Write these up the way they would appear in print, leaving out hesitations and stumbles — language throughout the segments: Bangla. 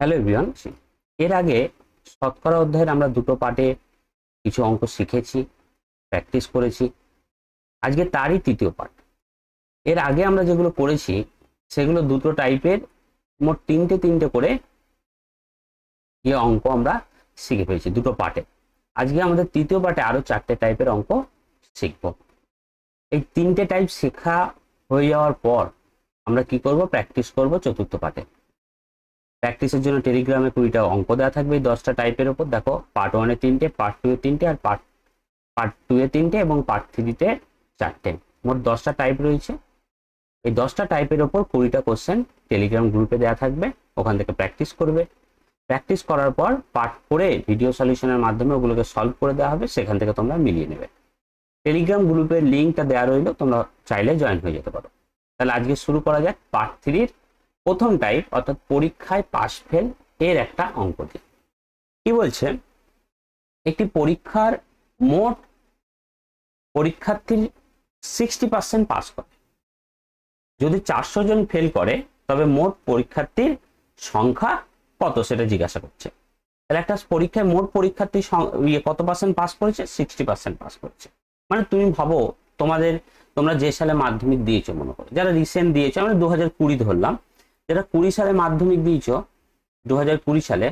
Hello everyone. এর আগে শতকরা অধ্যায়ের আমরা দুটো পার্টে কিছু অঙ্ক শিখেছি, প্র্যাকটিস করেছি। আজকে তারই তৃতীয় পার্ট। এর আগে আমরা যেগুলো করেছি সেগুলো দুটো টাইপের, মোট তিনটে তিনটে করে অঙ্ক আমরা শিখে ফেলেছি দুটো পার্টে। আজকে আমাদের তৃতীয় পার্টে আরো চারটে টাইপের অঙ্ক শিখবো। এই তিনটে টাইপ শেখা হয়ে যাওয়ার পর আমরা কি করব, প্র্যাকটিস করব চতুর্থ পার্টে। প্র্যাকটিসের জন্য টেলিগ্রামে 20টা অঙ্ক দেওয়া থাকবে এই 10টা টাইপের উপর। দেখো, পার্ট 1 এ 3টে, পার্ট 2 এ 3টে, আর পার্ট 2 এ 3টে এবং পার্ট 3তে 4টে। মোট 10টা টাইপ রয়েছে। এই 10টা টাইপের উপর 20টা কোশ্চেন টেলিগ্রাম গ্রুপে দেওয়া থাকবে, ওখান থেকে প্র্যাকটিস করবে। প্র্যাকটিস করার পর পার্ট 4 এ ভিডিও সলিউশনের মাধ্যমে ওগুলোকে সলভ করে দেওয়া হবে, সেখান থেকে তোমরা মিলিয়ে নেবে। টেলিগ্রাম গ্রুপের লিঙ্কটা দেওয়া রইলো, তোমরা চাইলে জয়েন হয়ে যেতে পারো। তাহলে আজকে শুরু করা যাক পার্ট 3 প্রথম টাইপ, অর্থাৎ পরীক্ষায় পাস ফেল এর একটা অঙ্ক দিয়ে। কি বলছে, একটি পরীক্ষার মোট পরীক্ষার্থীর 60% পাস করে। যদি 400 জন ফেল করে তবে মোট পরীক্ষার্থীর সংখ্যা কত সেটা জিজ্ঞাসা করছে। তাহলে একটা পরীক্ষায় মোট পরীক্ষার্থী কত পার্সেন্ট পাস করেছে? 60% পাস করেছে। মানে তুমি ভাবো, তোমরা যে সালে মাধ্যমিক দিয়েছো, মনে করো যারা রিসেন্ট দিয়েছো, আমরা 2020 ধরলাম, যারা 20 সালে মাধ্যমিক দিয়েছো, 2020 সালে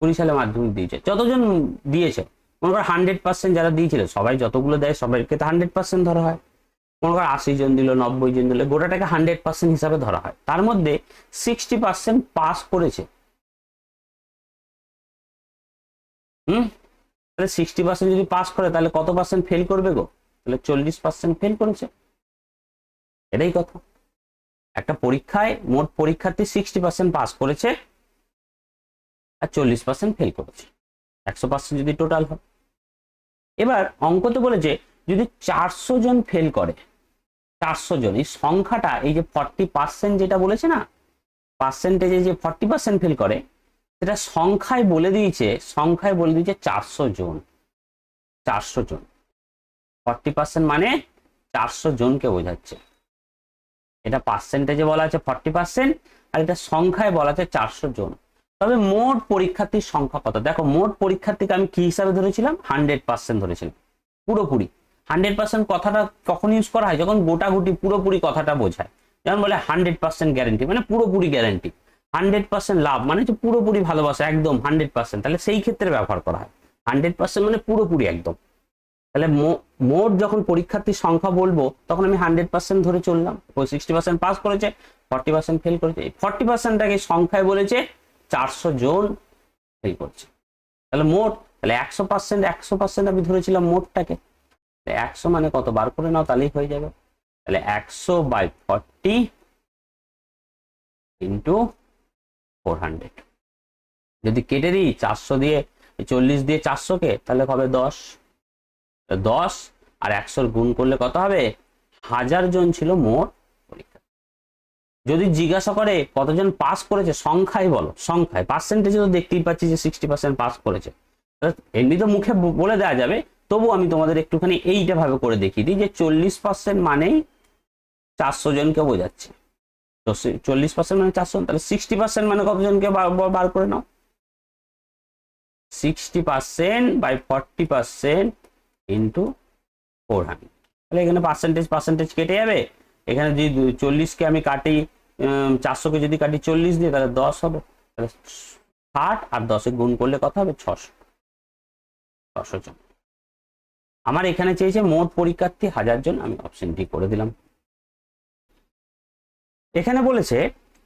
20 সালে মাধ্যমিক দিয়েছে, যতজন দিয়েছে মনে করো 100% যারা দিয়েছিল, সবাই যতগুলো দেয় সবাইকে তো 100% ধরা হয়। মনে করো 80 জন দিল, 90 জন দিল, গোটাটাকে 100% হিসাবে ধরা হয়। তার মধ্যে 60% পাস করেছে। তাহলে 60% যদি পাস করে তাহলে কত পার্সেন্ট ফেল করবে গো? তাহলে 40% ফেল করেছে। এটাই কথা। একটা পরীক্ষায় মোট পরীক্ষার্থী 60% পাস করেছে আর 40% ফেল করেছে, 100% যদি টোটাল হয়। এবার অঙ্কতে বলেছে যদি 400 জন ফেল করে, 400 জন, এই সংখ্যাটা, এই যে 40% যেটা বলেছে না, পার্সেন্টেজে যে 40% ফেল করে, সেটা সংখ্যায় বলে দিয়েছে 400 জন। 400 জন, 40% মানে 400 জনকে বোঝাচ্ছে। এটা পার্সেন্টেজে বলা আছে 40%, আর এটা সংখ্যায় বলা আছে 400 জন। তবে মোট পরীক্ষার্থীর সংখ্যা কত? দেখো, মোট পরীক্ষার্থীকে আমি কি হিসাবে ধরেছিলাম? 100% ধরেছিলাম, পুরোপুরি। 100% কথাটা কখন ইউজ করা হয়? যখন গোটাগুটি পুরোপুরি কথাটা বোঝায়। যেমন বলে 100% গ্যারেন্টি, মানে পুরোপুরি গ্যারেন্টি। 100% লাভ মানে হচ্ছে পুরোপুরি ভালোবাসা, একদম 100%। তাহলে সেই ক্ষেত্রে ব্যবহার করা হয়। 100% মানে পুরোপুরি একদম। তাহলে মোট যখন পরীক্ষার্থীর সংখ্যা বলবো তখন আমি 100% ধরে চললাম। 60% পাস করেছে, 40% ফেল করেছে। 40%টাকে সংখ্যায় বলেছে 400 জন ফেল করছে। তাহলে মোট, তাহলে 100% আমি ধরেছিলাম মোটটাকে। 100 মানে কত বার করে নাও, তাহলেই হয়ে যাবে। তাহলে 100/40 ইন্টু 400। যদি কেটে দিই 400 দিয়ে, 40 দিয়ে 400-কে, তাহলে হবে 10। 10 আর 100 গুণ করলে কত হবে? 1000 জন ছিল মোট পরীক্ষা। যদি জিজ্ঞাসা করে কতজন পাস করেছে, সংখ্যায় বলো, সংখ্যায়। পার্সেন্টেজে তো দেখতেই পাচ্ছি যে 60% পাস করেছে। এমনি তো মুখে বলে দেওয়া যাবে, তবু আমি তোমাদের একটুখানি এইটা ভাবে করে দেখিয়ে দিই যে 40% মানেই 400 জনকে বোঝাচ্ছে। তো 40% মানে 400 জন, তাহলে 60% মানে কতজনকে বার করে নাও। 60/40% ইন্টু 400। তাহলে এখানে পার্সেন্টেজ কেটে যাবে। এখানে যদি 40-কে আমি কাটি, 400-কে যদি কাটি 40 দিয়ে, তাহলে 10 হবে। তাহলে 60 আর 10-এ গুণ করলে কত হবে? 600 জন। আমার এখানে চেয়েছে মোট পরীক্ষার্থী 1000 জন, আমি অপশন ডি করে দিলাম। এখানে বলেছে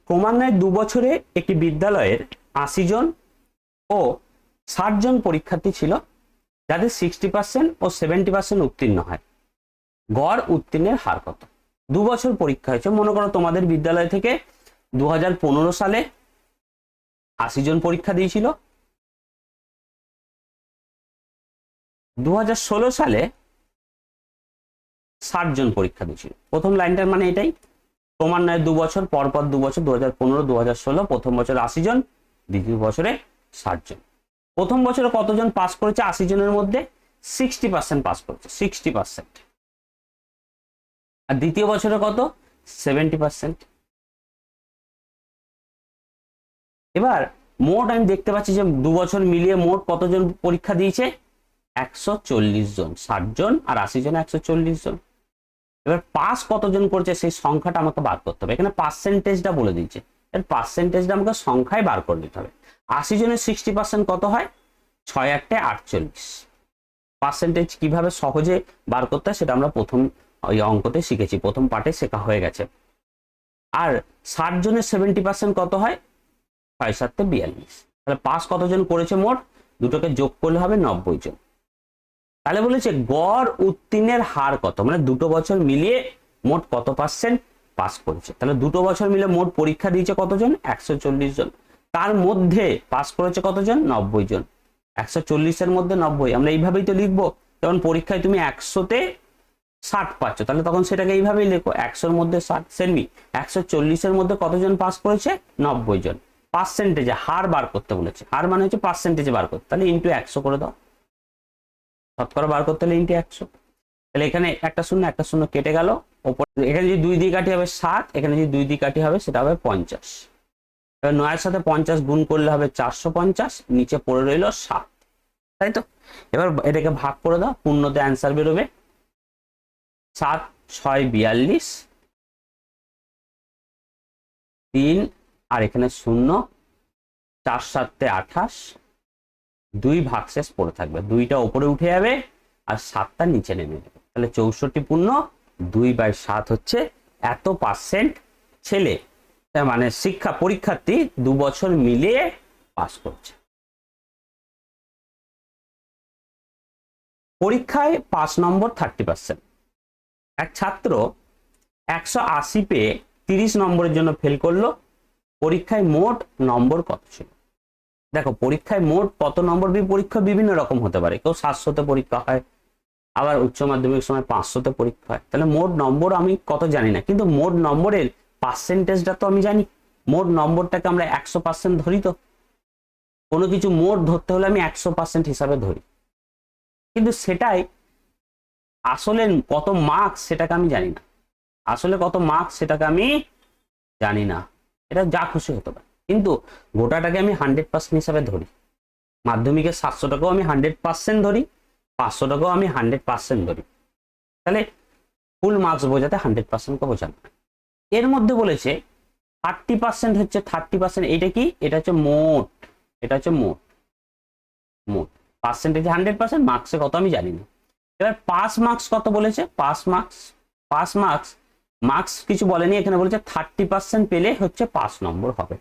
ক্রমান্বয়ে 2 বছরে একটি বিদ্যালয়ের 80 জন ও 60 জন পরীক্ষার্থী ছিল, যাদের 60% ও 70% উত্তীর্ণ হয়। গড় উত্তীর্ণের হার কত? 2 বছর পরীক্ষা হয়েছে। মনে করো তোমাদের বিদ্যালয় থেকে 2015 সালে 80 জন পরীক্ষা দিয়েছিল, 2016 সালে 60 জন পরীক্ষা দিয়েছিল। প্রথম লাইনটার মানে এটাই, ক্রমান্বয়ে 2 বছর, পরপর 2 বছর, 2015, 2016, প্রথম বছরে 80 জন, দ্বিতীয় বছরে 60 জন। প্রথম বছরে কতজন পাস করেছে? 80 জনের মধ্যে 60% পাস করেছে, 60%। আর দ্বিতীয় বছরে কত? 70%। এবার মোট আমি দেখতে পাচ্ছি যে 2 বছর মিলিয়ে মোট কতজন পরীক্ষা দিয়েছে, 140 জন, 60 জন আর 80 জন 140 জন। এবার পাস কতজন করছে সেই সংখ্যাটা আমাকে বার করতে হবে, এখানে পার্সেন্টেজটা বলে দিচ্ছে, এর পার্সেন্টেজটা আমাকে সংখ্যায় বার করে দিতে হবে। 80 জনের 60% কত হয়, 6 8 48। পার্সেন্টেজ কিভাবে সহজে বার করতে হয় সেটা আমরা প্রথম ওই অঙ্কতে শিখেছি, প্রথম পার্টে শেখা হয়ে গেছে। আর 60 জনের 70% কত হয়, 6 7 42। তাহলে পাস কতজন করেছে মোট, দুটোকে যোগ করলে হবে 90 জন। তাহলে বলেছে গড় উত্তীর্ণের হার কত, মানে 2 বছর মিলিয়ে মোট কত পার্সেন্ট পাস করেছে। তাহলে 2 বছর মিলে মোট পরীক্ষা দিয়েছে কতজন, 140 জন, তার মধ্যে পাস করেছে কতজন, 90 জন। 140 এর মধ্যে 90, আমরা এইভাবেই তো লিখবো, যেমন পরীক্ষায় তুমি 100-তে 60 পাচ্ছ, তাহলে তখন সেটাকে এইভাবেই লেখো 100-র মধ্যে 60। সেমনি 140 এর মধ্যে কতজন পাস করেছে, 90 জন। পার্সেন্টেজে হার বার করতে বলেছে, হার মানে হচ্ছে পার্সেন্টেজে বার করতে, তাহলে ইন্টু 100 করে দাও, শতকরা বার করতে হলে ইন্টু 100। তাহলে এখানে একটা শূন্য কেটে গেল, ওপরে এখানে যদি 2 দিয়ে কাটি হবে 7, এখানে যদি 2 দিয়ে কাটি হবে সেটা হবে 50। এবার 9 এর সাথে 50 গুণ করলে হবে 450, নিচে পড়ে রইল 7, তাই তো। এবার এটাকে ভাগ করে দাও, পূর্ণতে অ্যান্সার বেরোবে 7 6 42, 3 আর এখানে 0, 4 7 28, 2 ভাগশেষ পড়ে থাকবে, 2টা উপরে উঠে যাবে আর 7টা নিচে নেমে যাবে। তাহলে 64 পূর্ণ 2/7 হচ্ছে এত পার্সেন্ট ছেলে, মানে পরীক্ষার্থী 2 বছর মিলিয়ে পাস করছে। পরীক্ষায় পাস নম্বর 30%। এক ছাত্র 180 পেয়ে 30 নম্বরের জন্য ফেল করলো, পরীক্ষায় মোট নম্বর কত ছিল। দেখো পরীক্ষায় মোট কত নম্বর, পরীক্ষা বিভিন্ন রকম হতে পারে, কেউ 700-তে পরীক্ষা হয়, আবার উচ্চ মাধ্যমিক সময় 500-তে পরীক্ষা হয়। তাহলে মোট নম্বর আমি কত জানি না, কিন্তু মোট নম্বরের পার্সেন্টেজটা তো আমি জানি। মোট নম্বরটাকে আমরা 100% ধরি, তো কোনো কিছু মোট ধরতে হলে আমি 100% হিসাবে ধরি, কিন্তু সেটাই আসলে কত মার্কস সেটাকে আমি জানি না, আসলে কত মার্কস সেটাকে আমি জানি না, এটা যা খুশি হতে পারে, কিন্তু গোটাটাকে আমি 100% হিসাবে ধরি। মাধ্যমিকের 700 টাকাও আমি 100% ধরি, 500 টাকাও আমি 100% ধরি। তাহলে ফুল মার্কস বোঝাতে 100%কে বোঝানো। এর মধ্যে বলেছে 30% হচ্ছে 30%, এটা কি, এটা হচ্ছে মোট, এটা হচ্ছে মোট, মোট পার্সেন্টেজে 100%, মার্কসে কত আমি জানি না। এবার পাস মার্কস কত বলেছে, পাস মার্কস কিছু বলেনি, এখানে বলেছে 30% পেলে হচ্ছে পাস নম্বর হবে।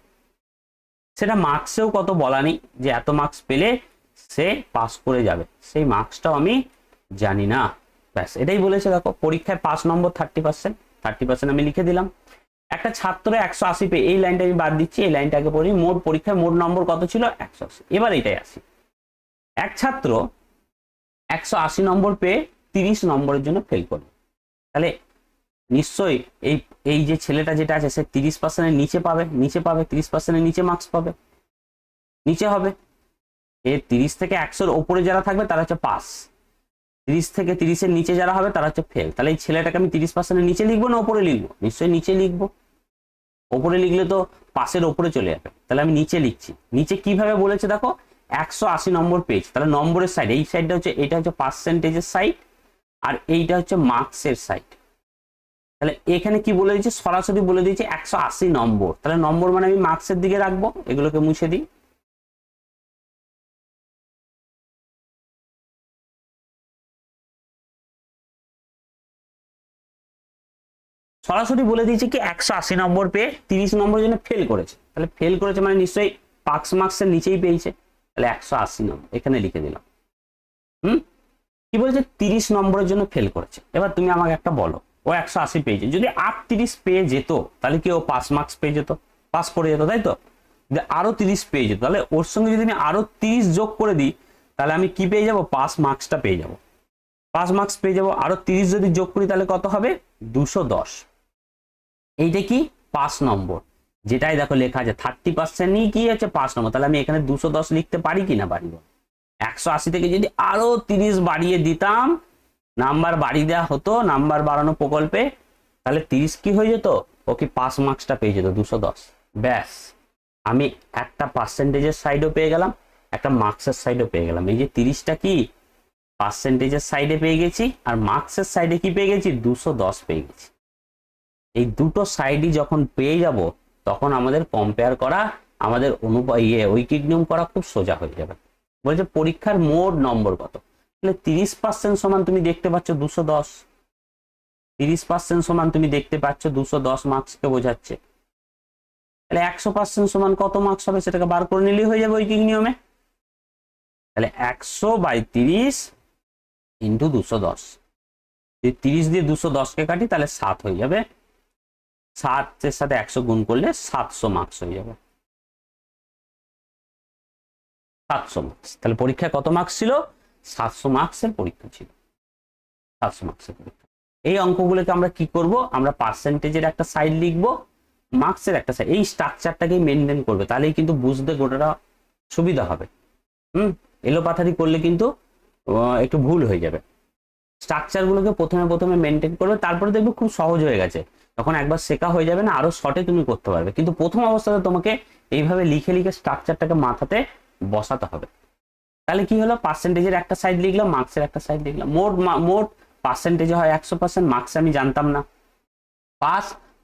সেটা মার্কসেও কত বলা নেই যে এত মার্কস পেলে সে পাস করে যাবে, সেই মার্কসটাও আমি জানি না, ব্যাস এটাই বলেছে। দেখো পরীক্ষায় পাস নম্বর 30% আমি লিখে দিলাম। একটা ছাত্র 180 পেয়ে, এই লাইনটা আমি বাদ দিচ্ছি, এই লাইনটা আগে পড়ি, মোট পরীক্ষায় মোট নম্বর কত ছিল, 180। এবার এটাই আসি, এক ছাত্র 180 নম্বর পেয়ে 30 নম্বরের জন্য ফেল করলো, তাহলে নিশ্চয়ই এই যে ছেলেটা যেটা আছে সে 30% এর নিচে পাবে, 30% এর নিচে মার্কস পাবে, নিচে হবে। এর 30 থেকে 100-র ওপরে যারা থাকবে তারা হচ্ছে পাস, 30 থেকে 30-এর নিচে যারা হবে তারা হচ্ছে ফেল। তাহলে এই ছেলেটাকে আমি 30% এর নিচে লিখবো না ওপরে লিখবো, নিশ্চয়ই নিচে লিখবো, ওপরে লিখলে তো পাসের ওপরে চলে যাবে, তাহলে আমি নিচে লিখছি। নিচে কিভাবে বলেছে দেখো, 180 নম্বর পেয়েছে, তাহলে নম্বরের সাইড, এই সাইডটা হচ্ছে, এটা হচ্ছে পার্সেন্টেজের সাইড আর এইটা হচ্ছে মার্কসের সাইড। তাহলে এখানে কি বলে দিয়েছে, সরাসরি বলে দিয়েছে 180 নম্বর, তাহলে নম্বর মানে আমি মার্কসের দিকে রাখবো, এগুলোকে মুছে দিই। সরাসরি বলে দিয়েছে কি 180 নম্বর পেয়ে 30 নম্বরের জন্য ফেল করেছে, তাহলে ফেল করেছে মানে নিশ্চয়ই পাস মার্কসের নিচেই পেয়েছে, তাহলে 180 নম্বর এখানে লিখে দিলাম। কি বলেছে, 30 নম্বরের জন্য ফেল করেছে। এবার তুমি আমাকে একটা বলো, ও 180 পেয়েছে, যদি 38 পেয়ে যেত তাহলে কি ও পাস মার্কস পেয়ে যেত, পাস করে যেত, তাই তো। যদি আরো 30 পেয়ে যেত, তাহলে ওর সঙ্গে যদি আমি আরো 30 যোগ করে দিই তাহলে আমি কি পেয়ে যাব, পাস মার্কসটা পেয়ে যাব, পাস মার্কস পেয়ে যাব। আরো 30 যদি যোগ করি তাহলে কত হবে, 210। এইটা কি, পাস নম্বর, যেটাই দেখো লেখা আছে 30% কি হচ্ছে পাস নম্বর, তাহলে আমি এখানে 210 লিখতে পারি কি না পারি। 180 থেকে যদি আরো 30 বাড়িয়ে দিতাম, নাম্বার বাড়িয়ে দেওয়া হতো নাম্বার বাড়ানো প্রকল্পে, তাহলে 30 কি হয়ে যেত, ও কি পাস মার্কসটা পেয়ে যেত 210, ব্যাস আমি একটা পার্সেন্টেজের সাইডও পেয়ে গেলাম, একটা মার্কসের সাইডও পেয়ে গেলাম। এই যে 30টা কি পার্সেন্টেজের সাইডে পেয়ে গেছি, আর মার্কসের সাইডে কি পেয়ে গেছি, 210 পেয়ে গেছি। এই দুটো সাইডই যখন পেয়ে যাব তখন আমাদের কম্পেয়ার করা, আমাদের ঐকিক নিয়ম করা খুব সোজা হয়ে যাবে। বলছে পরীক্ষার মোট নম্বর কত, তাহলে 30% সমান তুমি দেখতে পাচ্ছ 210, 30% সমান তুমি দেখতে পাচ্ছ 210 মার্কসকে বোঝাচ্ছে। তাহলে 100% সমান কত মার্কস হবে সেটাকে বার করে নিলেই হয়ে যাবে ঐকিক নিয়মে। তাহলে 100/30 ইন্টু 210, যদি 30 দিয়ে 210কে কাটি তাহলে 7 হয়ে যাবে, 7 এর সাথে 100 গুণ করলে 700 মার্কস হয়ে যাবে, 700 মার্কস। তাহলে পরীক্ষায় কত মার্কস ছিল, 700 মার্কসের পরীক্ষা ছিল, 700 মার্কসের পরীক্ষা। এই অঙ্কগুলোকে আমরা কি করব, আমরা পার্সেন্টেজের একটা সাইড লিখবো, মার্কসের একটা সাইড, এই স্ট্রাকচারটাকেই মেনটেন করবে, তাহলেই কিন্তু বুঝতে গোটাটা সুবিধা হবে। এলোপাথারি করলে কিন্তু একটু ভুল হয়ে যাবে। স্ট্রাকচারগুলোকে প্রথমে মেনটেন করবে, তারপরে দেখবে খুব সহজ হয়ে গেছে, তখন একবার শেখা হয়ে যাবে না, আরো শর্টে তুমি করতে পারবে। কিন্তু প্রথম অবস্থাতে তোমাকে এইভাবে লিখে লিখে স্ট্রাকচারটাকে মাথাতে বসাতে হবে। তাহলে কি হলো, পার্সেন্টেজের একটা সাইড লিখলাম, মার্কসের একটা সাইড লিখলাম। মোট পার্সেন্টেজে হয় 100%, মার্কসে আমি জানতাম না,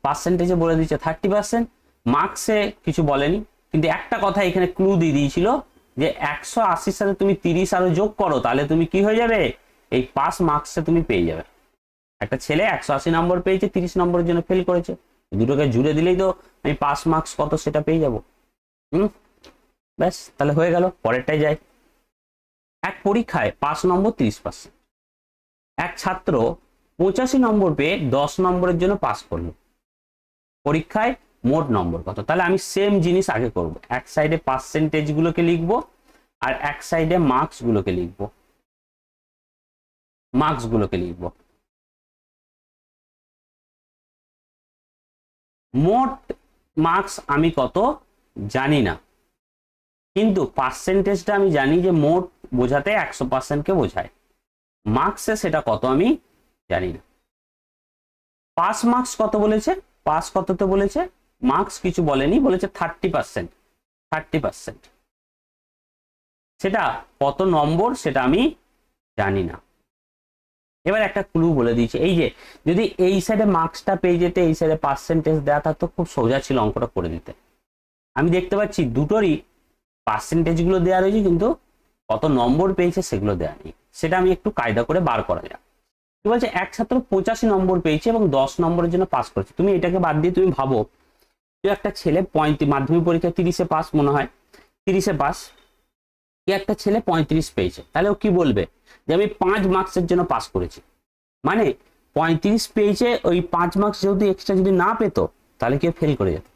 পার্সেন্টেজে বলে দিচ্ছে 30%, মার্কসে কিছু বলেনি, কিন্তু একটা কথা এখানে ক্লু দিয়ে দিয়েছিল যে 180 সাথে তুমি 30 আরো যোগ করো, তাহলে তুমি কি হয়ে যাবে, এই পাস মার্কসে তুমি পেয়ে যাবে। একটা ছেলে 180 নম্বর পেয়েছে, 30 নম্বরের জন্য ফেল করেছে, দুটোকে জুড়ে দিলেই তো আমি পাস মার্কস কত সেটা পেয়ে যাবো। ব্যাস, তাহলে হয়ে গেল। পরেরটাই যাই। এক পরীক্ষায় পাস নম্বর 30%, এক ছাত্র 85 নম্বর পেয়ে 10 নম্বরের জন্য পাস করলো, পরীক্ষায় মোট নম্বর কত। তাহলে আমি সেম জিনিস আগে করব, এক সাইডে পার্সেন্টেজ গুলোকে লিখবো আর এক সাইডে মার্কস গুলোকে লিখবো, মোট মার্কস আমি কত জানি না, কিন্তু পার্সেন্টেজটা আমি জানি যে মোট বোঝাতে 100% কে বোঝায়, মার্কসে সেটা কত আমি জানি না। পাস মার্কস কত বলেছে, পাস কততে বলেছে, মার্কস কিছু বলেনি, বলেছে 30%, সেটা কত নম্বর সেটা আমি জানি না। এবার একটা ক্লু বলে দিয়েছে, এই যে যদি এই সাইডে মার্কসটা পেয়ে যেতে, এই সাইডে পার্সেন্টেজ দেওয়া থাকতো, খুব সোজা ছিল অঙ্কটা করে দিতে। আমি দেখতে পাচ্ছি দুটোরই পার্সেন্টেজ গুলো দেওয়া রয়েছে, কিন্তু কত নম্বর পেয়েছে সেগুলো দেওয়া নেই, সেটা আমি একটু কায়দা করে বার করা যায়। কি বলছে, এক ছাত্র 85 নম্বর পেয়েছে এবং 10 নম্বরের জন্য পাস করেছে। তুমি এটাকে বাদ দিয়ে তুমি ভাবো, একটা ছেলে মাধ্যমিক পরীক্ষা 30-এ পাস, মনে হয় 30-এ পাস, একটা ছেলে 35 পেয়েছে, তাহলে ও কি বলবে যে আমি 5 মার্কসের জন্য পাস করেছি। মানে 35 পেয়েছে, ওই 5 মার্কস যেহেতু এক্সট্রা যদি না পেতো তাহলে কেউ ফেল করে যেত।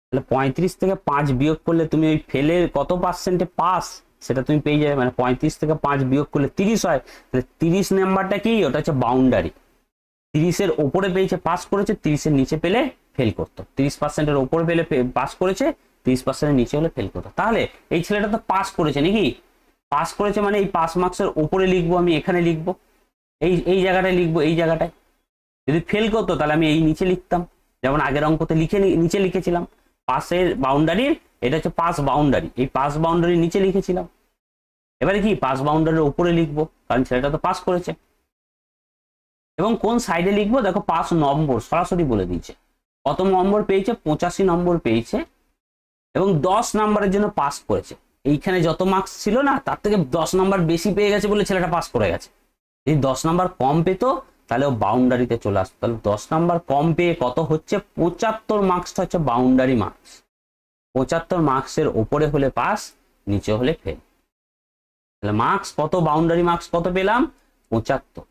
তাহলে 35 থেকে 5 বিয়োগ করলে তুমি ওই ফেলের কত পার্সেন্টে পাস সেটা তুমি পেয়ে যাবে। মানে 35 থেকে 5 বিয়োগ করলে 30 হয়, তাহলে 30 নাম্বারটা কি, ওটা হচ্ছে বাউন্ডারি। 30-এর ওপরে পেয়েছে পাস করেছে, 30-এর নিচে পেলে ফেল করতো, 30%-এর ওপরে পেলে পাস করেছে, 30%-এর নিচে হলে ফেল করতো। তাহলে এই ছেলেটা তো পাস করেছে নাকি, পাস করেছে মানে এই পাস মার্কসের ওপরে লিখবো, আমি এখানে লিখবো, এই জায়গাটায় লিখবো, এই জায়গাটায়। যদি ফেল করতো তাহলে আমি এই নিচে লিখতাম, যেমন আগের অঙ্কতে নিচে লিখেছিলাম। পাসের বাউন্ডারির এটা হচ্ছে পাস বাউন্ডারি, এই পাস বাউন্ডারির নিচে লিখেছিলাম। এবারে কি পাস বাউন্ডারির উপরে লিখবো, কারণ ছেলেটা তো পাস করেছে। এবং কোন সাইডে লিখবো, দেখো পাস নম্বর সরাসরি বলে দিয়েছে, কত নম্বর পেয়েছে, 85 নম্বর পেয়েছে এবং 10 নম্বরের জন্য পাস করেছে। এইখানে যত মার্কস ছিল না তার থেকে 10 নম্বর বেশি পেয়ে গেছে বলে ছেলেটা পাস করে গেছে। যদি 10 নম্বর কম পেতো তাহলে ও বাউন্ডারিতে চলে আসতো। তাহলে 10 নম্বর কম পেয়ে কত হচ্ছে, 75 মার্কসটা হচ্ছে বাউন্ডারি মার্কস। 75 মার্কসের ওপরে হলে পাস, নিচে হলে ফেল। তাহলে মার্কস কত, বাউন্ডারি মার্কস কত পেলাম, 75।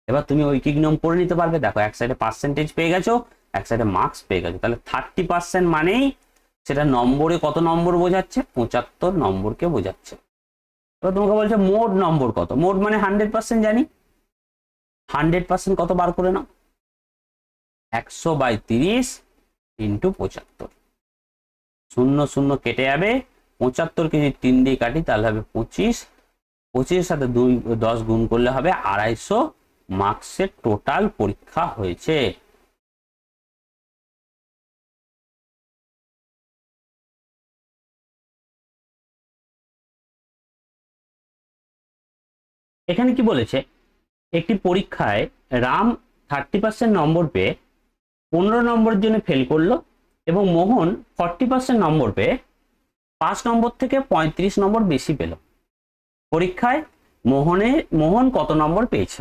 এবার তুমি ঐকিক নিয়ম করে নিতে পারবে। দেখো এক সাইডে পার্সেন্টেজ পেয়ে গেছো, এক সাইডে মার্কস পেয়ে গেছো, তাহলে 30% মানেই সেটা নম্বরে কত নম্বর বোঝাচ্ছে, 75 নম্বরকে বোঝাচ্ছে। এবার তোমাকে বলছে মোট নম্বর কত, মোট মানে 100% জানি, 100% কত বার করে নাও, 100/30 ইন্টু 75, 0 0 কেটে যাবে, 75 কেজি 3 দিয়ে কাটি তাহলে হবে 25, 25-এর সাথে 10 গুণ করলে হবে 250 মার্কসের টোটাল পরীক্ষা হয়েছে। এখানে কি বলেছে, একটি পরীক্ষায় রাম 30% নম্বর পেয়ে 15 নম্বরের জন্য ফেল করলো এবং মোহন 40% নম্বর পেয়ে 5 নম্বর থেকে 35 নম্বর বেশি পেল। পরীক্ষায় মোহন কত নম্বর পেয়েছে?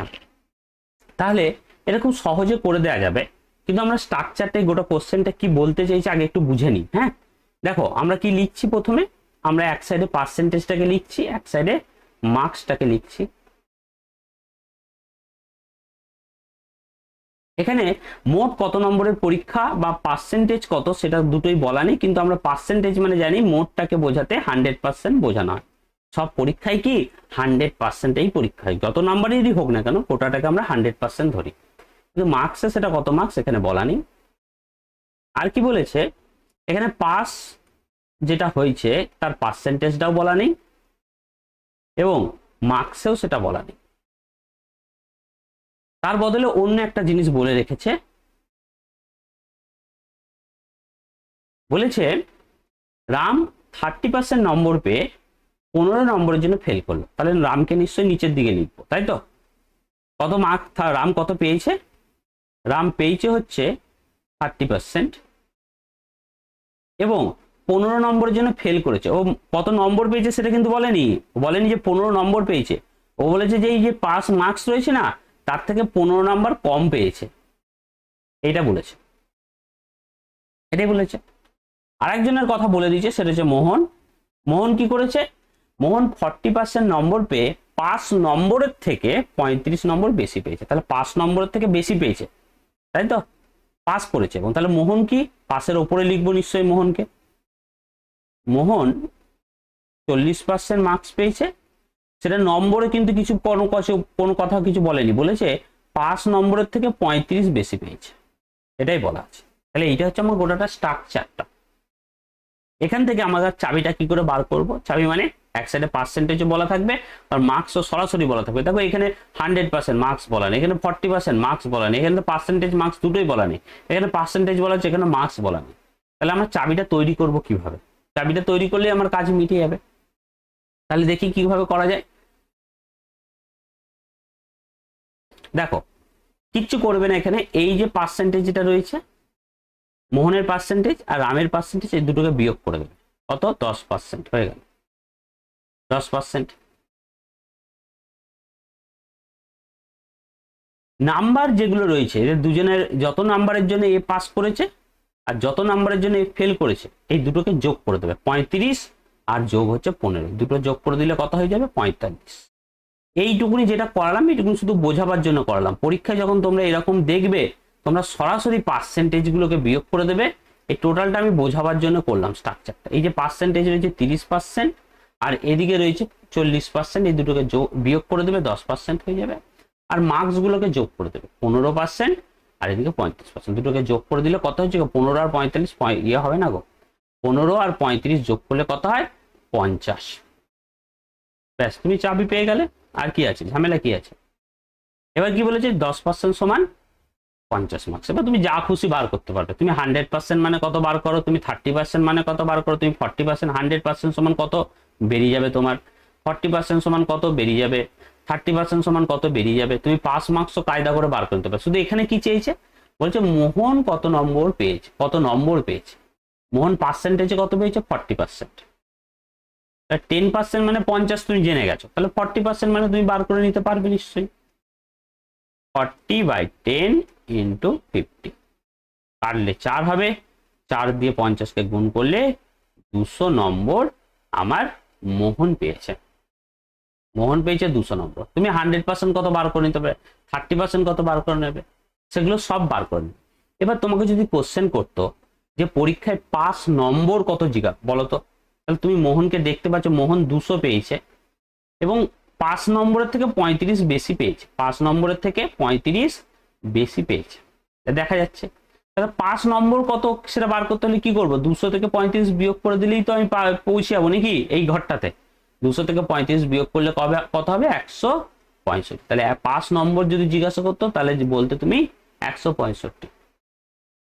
তাহলে এরকম সহজে করে দেওয়া যাবে, কিন্তু আমরা স্ট্রাকচারটা গোটা কোশ্চেনটা কি বলতে চাইছি আগে একটু বুঝে নিই। হ্যাঁ, দেখো আমরা কি লিখছি, প্রথমে আমরা এক সাইডে পার্সেন্টেজটাকে লিখছি, এক সাইডে মার্কসটাকে লিখছি। এখানে মোট কত নম্বরের পরীক্ষা বা পার্সেন্টেজ কত সেটা দুটোই বলা নেই, কিন্তু আমরা পার্সেন্টেজ মানে জানি মোটটাকে বোঝাতে 100% বোঝানো হয়। সব পরীক্ষায় কি 100%এই পরীক্ষা হয়, যত নাম্বারেরই হোক না কেন কোটাটাকে আমরা 100% ধরি, কিন্তু মার্কসে সেটা কত মার্কস এখানে বলা নেই। আর কি বলেছে, এখানে পাস যেটা হয়েছে তার পার্সেন্টেজটাও বলা নেই এবং মার্কসেও সেটা বলা নেই। তার বদলে অন্য একটা জিনিস বলে রেখেছে, বলেছে রাম 30% নম্বর পেয়ে 15 নম্বরের জন্য ফেল করলো। তাহলে রামকে নিশ্চয়ই নিচের দিকে লিখবো, তাই তো? কত মার্ক রাম কত পেয়েছে? রাম পেয়েছে হচ্ছে 30% এবং 15 নম্বরের জন্য ফেল করেছে। ও কত নম্বর পেয়েছে সেটা কিন্তু বলেনি, বলেনি যে 15 নম্বর পেয়েছে, ও বলেছে যে এই যে পাস মার্কস রয়েছে না তার থেকে 15 নম্বর কম পেয়েছে, এইটা বলেছে, এটাই বলেছে। আরেকজনের কথা বলে দিয়েছে, সেটা হচ্ছে মোহন। মোহন কি করেছে, মোহন 40% নম্বর পেয়ে 5 নম্বরের থেকে 35 নম্বর বেশি পেয়েছে। তাহলে 5 নম্বরের থেকে বেশি পেয়েছে, তাই তো? পাস করেছে, এবং তাহলে মোহন কি পাসের ওপরে লিখবো নিশ্চয়ই মোহনকে। মোহন 40% মার্কস পেয়েছে, সেটা নম্বরে কিন্তু কিছু কোনো কথা কিছু বলেনি, বলেছে 5 নম্বরের থেকে 35 বেশি পেয়েছে, এটাই বলা আছে। তাহলে এইটা হচ্ছে আমার গোটাটা স্ট্রাকচারটা। এখান থেকে আমাদের চাবিটা কি করে বার করব? চাবি মানে এক সাইডে পার্সেন্টেজও বলা থাকবে আর মার্কসও সরাসরি বলা থাকবে। দেখো এখানে 100% মার্কস বলা নেই, এখানে 40% মার্কস বলা নেই, এখানে তো পার্সেন্টেজ মার্কস দুটোই বলা নেই, এখানে পার্সেন্টেজ বলা হচ্ছে, এখানে মার্কস বলা নেই। তাহলে আমরা চাবিটা তৈরি করব কিভাবে? চাবিটা তৈরি করলে আমার কাজ মিটে যাবে। তাহলে দেখি কিভাবে করা যায়। দেখো কিচ্ছু করবে না, এখানে এই যে পার্সেন্টেজ যেটা রয়েছে, মোহনের পার্সেন্টেজ আর রামের পার্সেন্টেজ, এই দুটোকে বিয়োগ করে দেবে। কত? 10% হয়ে গেল, 10%। নাম্বার যেগুলো রয়েছে এদের দুজনের যত নাম্বারের জন্য এ পাস করেছে আর যত নাম্বারের জন্য এ ফেল করেছে, এই দুটোকে যোগ করে দেবে। 35 আর যোগ হচ্ছে 15, দুটো যোগ করে দিলে কত হয়ে যাবে? 45। এইটুকুনি যেটা করালাম, এইটুকুনি শুধু বোঝাবার জন্য করালাম। পরীক্ষায় যখন তোমরা এরকম দেখবে, তোমরা সরাসরি পার্সেন্টেজ গুলোকে বিয়োগ করে দেবে। এই টোটালটা আমি বোঝাবার জন্য করলাম স্ট্রাকচারটা। এই যে পার্সেন্টেজ রয়েছে 30% আর এদিকে রয়েছে 40%, এই দুটোকে বিয়োগ করে দেবে, 10% হয়ে যাবে। আর মার্কস গুলোকে যোগ করে দেবে, 15% আর এদিকে 35%, দুটোকে যোগ করে দিলে কত হচ্ছে? 15 আর 45 ইয়ে হবে না গো, 15 আর 35 যোগ করলে কত হয়? 50। ব্যাস, তুমি চাবি পেয়ে গেলে। আর কি আছে, ঝামেলা কি আছে? এবার কি বলেছে? 10% সমান 50 মার্কস। এবার তুমি যা খুশি বার করতে পারবে। তুমি 100% মানে কত বার করো, তুমি 30% মানে কত বার করো, তুমি 40%, 100% সমান কত বেরিয়ে যাবে তোমার, 40% সমান কত বেরিয়ে যাবে, 30% সমান কত বেরিয়ে যাবে। তুমি পাস মার্কসও কায়দা করে বার করতে পারবে। শুধু এখানে কি চেয়েছে, বলছে মোহন কত নম্বর পেয়েছে, কত নম্বর পেয়েছে। মোহন পার্সেন্টেজে কত পেয়েছে? 40%। 10% মানে 50 তুমি জেনে গেছো, তাহলে 40% মানে তুমি বার করে নিতে পারবে নিশ্চয়ই। 40/10 ইন্টু 50, কাটলে 4 হবে, 4 দিয়ে 50কে গুণ করলে 200 নম্বর আমার মোহন পেয়েছে। মোহন পেয়েছে 200 নম্বর। তুমি 100% কত বার করে নিতে পারবে, 30% কত বার করে নেবে, সেগুলো সব বার করে নেবে। এবার তোমাকে যদি কোশ্চেন করতো যে পরীক্ষায় পাস নম্বর কত জিজ্ঞা বলো তো, তাহলে তুমি মোহনকে দেখতে পাচ্ছ মোহন 200 পেয়েছে এবং 5 নম্বরের থেকে 35 বেশি পেয়েছে, 5 নম্বরের থেকে 35 বেশি পেয়েছে, দেখা যাচ্ছে। তাহলে 5 নম্বর কত সেটা বার করতে হলে কি করবো? 200 থেকে 35 বিয়োগ করে দিলেই তো আমি পৌঁছে যাবো নাকি এই ঘরটাতে। 200 থেকে 35 বিয়োগ করলে কবে কত হবে? 165। তাহলে 5 নম্বর যদি জিজ্ঞাসা করতো তাহলে বলতে তুমি 165।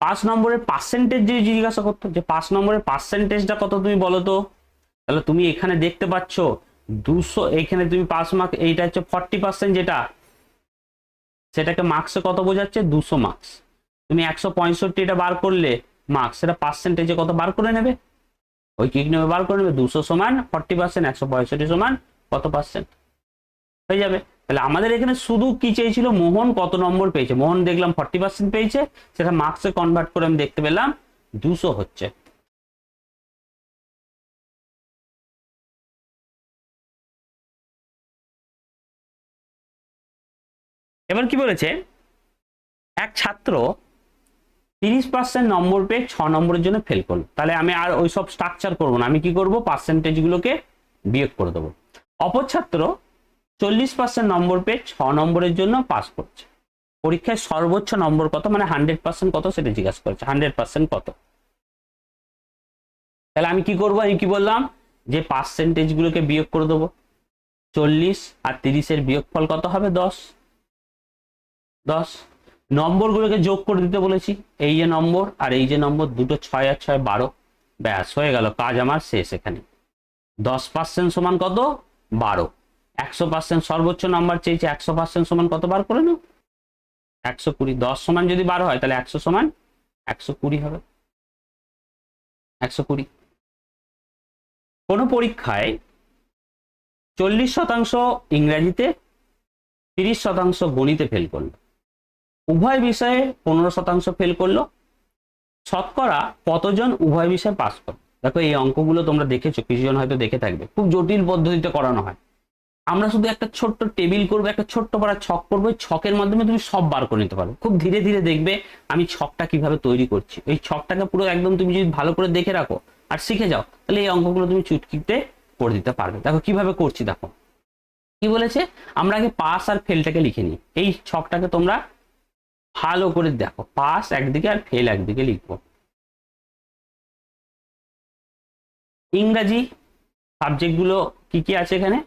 5 নম্বরের পার্সেন্টেজ যদি জিজ্ঞাসা করতো যে 5 নম্বরের পার্সেন্টেজটা কত তুমি বলো তো, তাহলে তুমি এখানে দেখতে পাচ্ছ 200, এইখানে তুমি পাস মার্ক, এইটা হচ্ছে 40%, যেটা সেটাকে মার্কসে কত বোঝাচ্ছে, 200 মার্কস। তুমি 165 এটা বার করলে মার্কস, সেটা পার্সেন্টেজে কত বার করে নেবে, ওই কি নেবে বার করে নেবে, 200 সমান 40%, 165 সমান কত পার্সেন্ট হয়ে যাবে। তাহলে আমাদের এখানে শুধু কি চেয়েছিল, মোহন কত নম্বর পেয়েছে। মোহন দেখলাম 40% পেয়েছে, সেটা মার্কসে কনভার্ট করে আমি দেখতে পেলাম 200 হচ্ছে। এবার কি বলেছে, এক ছাত্র 30% নম্বর পেয়ে 6 নম্বরের জন্য ফেল করলো। তাহলে আমি আর ওই সব স্ট্রাকচার করবো না, আমি কি করব, পার্সেন্টেজ গুলোকে বিয়োগ করে দেবো। অপর ছাত্র 40% নম্বর পেয়ে 6 নম্বরের জন্য পাস করছে। পরীক্ষায় সর্বোচ্চ নম্বর কত, মানে 100% কত সেটা জিজ্ঞাসা করছে, 100% কত। তাহলে আমি কি করব, আমি কি বললাম, যে পার্সেন্টেজ গুলোকে বিয়োগ করে দেবো। 40 আর 30-এর বিয়োগফল কত হবে, 10। নম্বরগুলোকে যোগ করে দিতে বলেছি, এই যে নম্বর আর এই যে নম্বর, দুটো 6 আর 6 12, ব্যাস হয়ে গেল, কাজ আমার শেষ। এখানে 10% সমান কত, 12। 100% সর্বোচ্চ নাম্বার চেয়েছে, 100% সমান কত বার করে নাও, 120। 10 সমান যদি 12 হয়, তাহলে 100 সমান 120 হবে, 120। কোন পরীক্ষায় 40% ইংরেজিতে, 30% গণিতে ফেল করলো, উভয় বিষয়ে 15% ফেল করলো, শতকরা কতজন উভয় বিষয়ে পাস করলো। দেখো এই অঙ্কগুলো তোমরা দেখেছো, কিছুজন হয়তো দেখে থাকবে, খুব জটিল পদ্ধতিতে করানো হয়। আমরা শুধু একটা ছোট্ট টেবিল করবো, একটা ছোট্ট পাড়া ছক করবো, ছকের মাধ্যমে তুমি সব বার করে নিতে পারো। খুব ধীরে ধীরে দেখবে আমি ছকটা কিভাবে তৈরি করছি। এই ছকটাকে পুরো একদম তুমি যদি ভালো করে দেখে রাখো আর শিখে যাও, তাহলে এই অঙ্কগুলো তুমি চুটকিতে করে দিতে পারবে। দেখো কিভাবে করছি, দেখো কি বলেছে, আমরা আগে পাস আর ফেলটাকে লিখে নিই। এই ছকটাকে তোমরা ভালো করে দেখো, পাস একদিকে আর ফেল একদিকে লিখবো। ইংরাজি সাবজেক্ট গুলো কি কি আছে এখানে,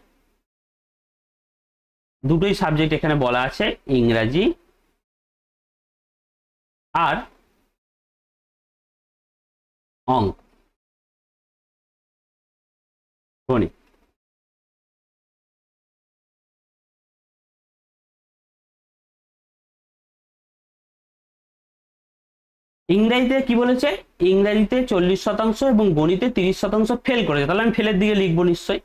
দুটোই সাবজেক্ট এখানে বলা আছে, ইংরাজি আর অঙ্ক, গণিত। ইংরেজিতে কি বলেছে, ইংরেজিতে 40% এবং গণিতে 30% ফেল করেছে, তাহলে আমি ফেলের দিকে লিখবো নিশ্চয়ই।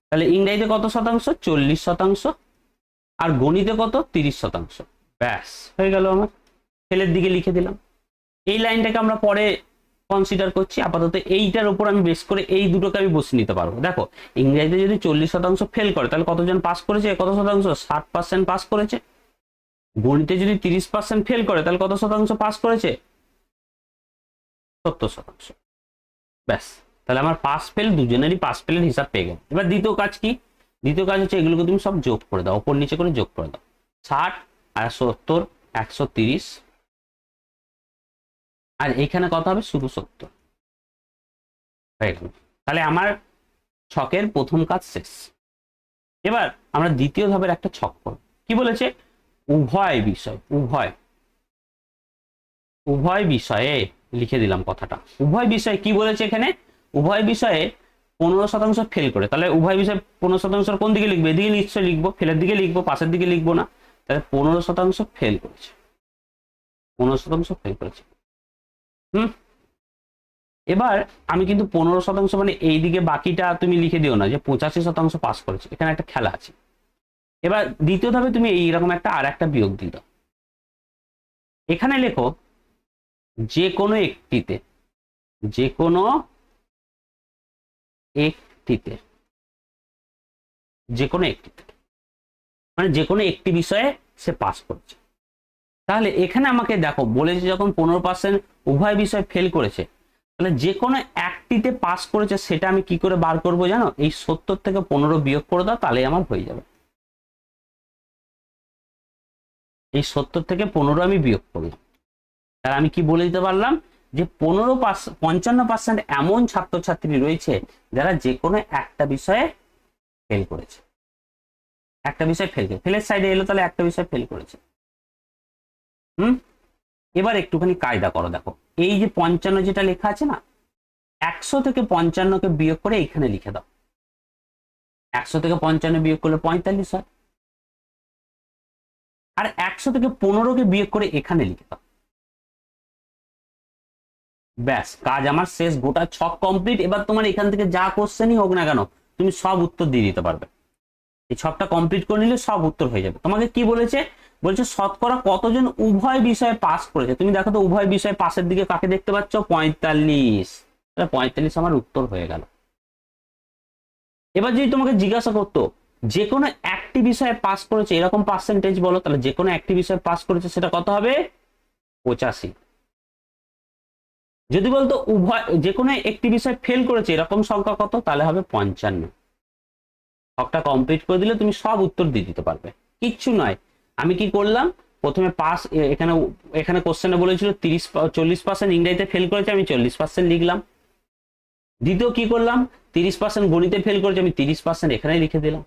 তাহলে ইংরেজিতে কত শতাংশ, 40%, আর গণিতে কত, 30%। ব্যাস হয়ে গেল, আমার ফেলের দিকে লিখে দিলাম। এই লাইনটাকে আমরা পরে কনসিডার করছি, আপাতত এইটার উপর আমি বেস করে এই দুটোকে আমি বসে নিতে পারবো। দেখো ইংরেজিতে যদি 40% ফেল করে, তাহলে কতজন পাস করেছে, কত শতাংশ, 60% পাস করেছে। গণিতে যদি 30% ফেল করে, তাহলে কত শতাংশ পাস করেছে, 70%। ব্যাস, তাহলে আমার পাস ফেল দুজনেরই পাস ফেলের হিসাব পেয়ে গেল। এবার দ্বিতীয় কাজ কি, দ্বিতীয় কাজ হচ্ছে এগুলোকে তুমি সব যোগ করে দাও, ওপর নিচে করে যোগ করে দাও। 60 আর 70, 130, আর এখানে কত হবে, শুধু 70 হয়ে গেল। তাহলে আমার ছকের প্রথম কাজ শেষ। এবার আমরা দ্বিতীয় ধাপের একটা ছক করব। কি বলেছে, উভয় বিষয়, উভয় বিষয়ে লিখে দিলাম কথাটা। উভয় বিষয়ে কি বলেছে এখানে, উভয় বিষয়ে 15% ফেল করে, তাহলে উভয় বিষয়ে 15% কোন দিকে লিখবে, এদিকে নিশ্চয়ই লিখবো, ফেলের দিকে লিখবো, পাশের দিকে লিখবো না। তাহলে 15% ফেল করেছে, 15% ফেল করেছে। এবার আমি কিন্তু 15% মানে এই দিকে বাকিটা তুমি লিখে দিও না যে 85% পাস করেছে, এখানে একটা খেলা আছে। এবার দ্বিতীয় ধাপে তুমি এইরকম একটা আর একটা বিয়োগ দিয়ে দাও। এখানে লেখো যে কোনো একটিতে, যে কোনো একটিতে, যে কোনো একটিতে, মানে যে কোনো একটি বিষয়ে সে পাস করছে। তাহলে এখানে আমাকে দেখো বলেছে যখন 15% উভয় বিষয় ফেল করেছে, তাহলে যে কোনো একটিতে পাস করেছে, সেটা আমি কি করে বার করবো জানো, এই 70 থেকে 15 বিয়োগ করে দাও, তাহলে আমার হয়ে যাবে। এই 70 থেকে 15 আমি বিয়োগ করলাম, তাহলে আমি কি বলে দিতে পারলাম যে 55% এমন ছাত্রছাত্রী রয়েছে যারা যে কোনো একটা বিষয়ে ফেল করেছে, একটা বিষয় ফেল করে, ফেলের সাইডে এলো, তাহলে একটা বিষয় ফেল করেছে। এবার একটুখানি কায়দা করো, দেখো এই যে 55 যেটা লেখা আছে না, 100 থেকে 55কে বিয়োগ করে এখানে লিখে দাও। 100 থেকে 55 বিয়োগ করলে 45 হয়। আর 100 থেকে 15কে বিয়োগ করে এখানে লিখে দাও। ব্যাস, কাজ আমার শেষ, গোটা ছক কমপ্লিট। এবার তোমার এখান থেকে যা কোশ্চেনই হোক না কেন তুমি সব উত্তর দিয়ে দিতে পারবে। এই ছকটা কমপ্লিট করে নিলে সব উত্তর হয়ে যাবে। তোমাকে কি বলেছে, বলছে শতকরা কতজন উভয় বিষয়ে পাস করেছে। তুমি দেখো তো উভয় বিষয়ে পাশের দিকে কাকে দেখতে পাচ্ছ, 45। 45 আমার উত্তর হয়ে গেল। এবার যদি তোমাকে জিজ্ঞাসা করতো যে কোনো একটি বিষয়ে পাস করেছে এরকম পার্সেন্টেজ বলো, তাহলে যে কোনো একটি বিষয়ে পাস করেছে সেটা কত হবে, 85। যদি বলতো উভয় যে কোনো একটি বিষয় ফেল করেছে এরকম সংখ্যা কত, তাহলে হবে 55। ছকটা কমপ্লিট করে দিলে তুমি সব উত্তর দিয়ে দিতে পারবে, কিচ্ছু নয়। আমি কি করলাম, প্রথমে পাস, এখানে এখানে কোশ্চেনে বলেছিল 40% ইংরেজিতে ফেল করেছে, আমি 40% লিখলাম। দ্বিতীয় কি করলাম, 30% গণিতে ফেল করেছে, আমি 30% এখানে লিখে দিলাম,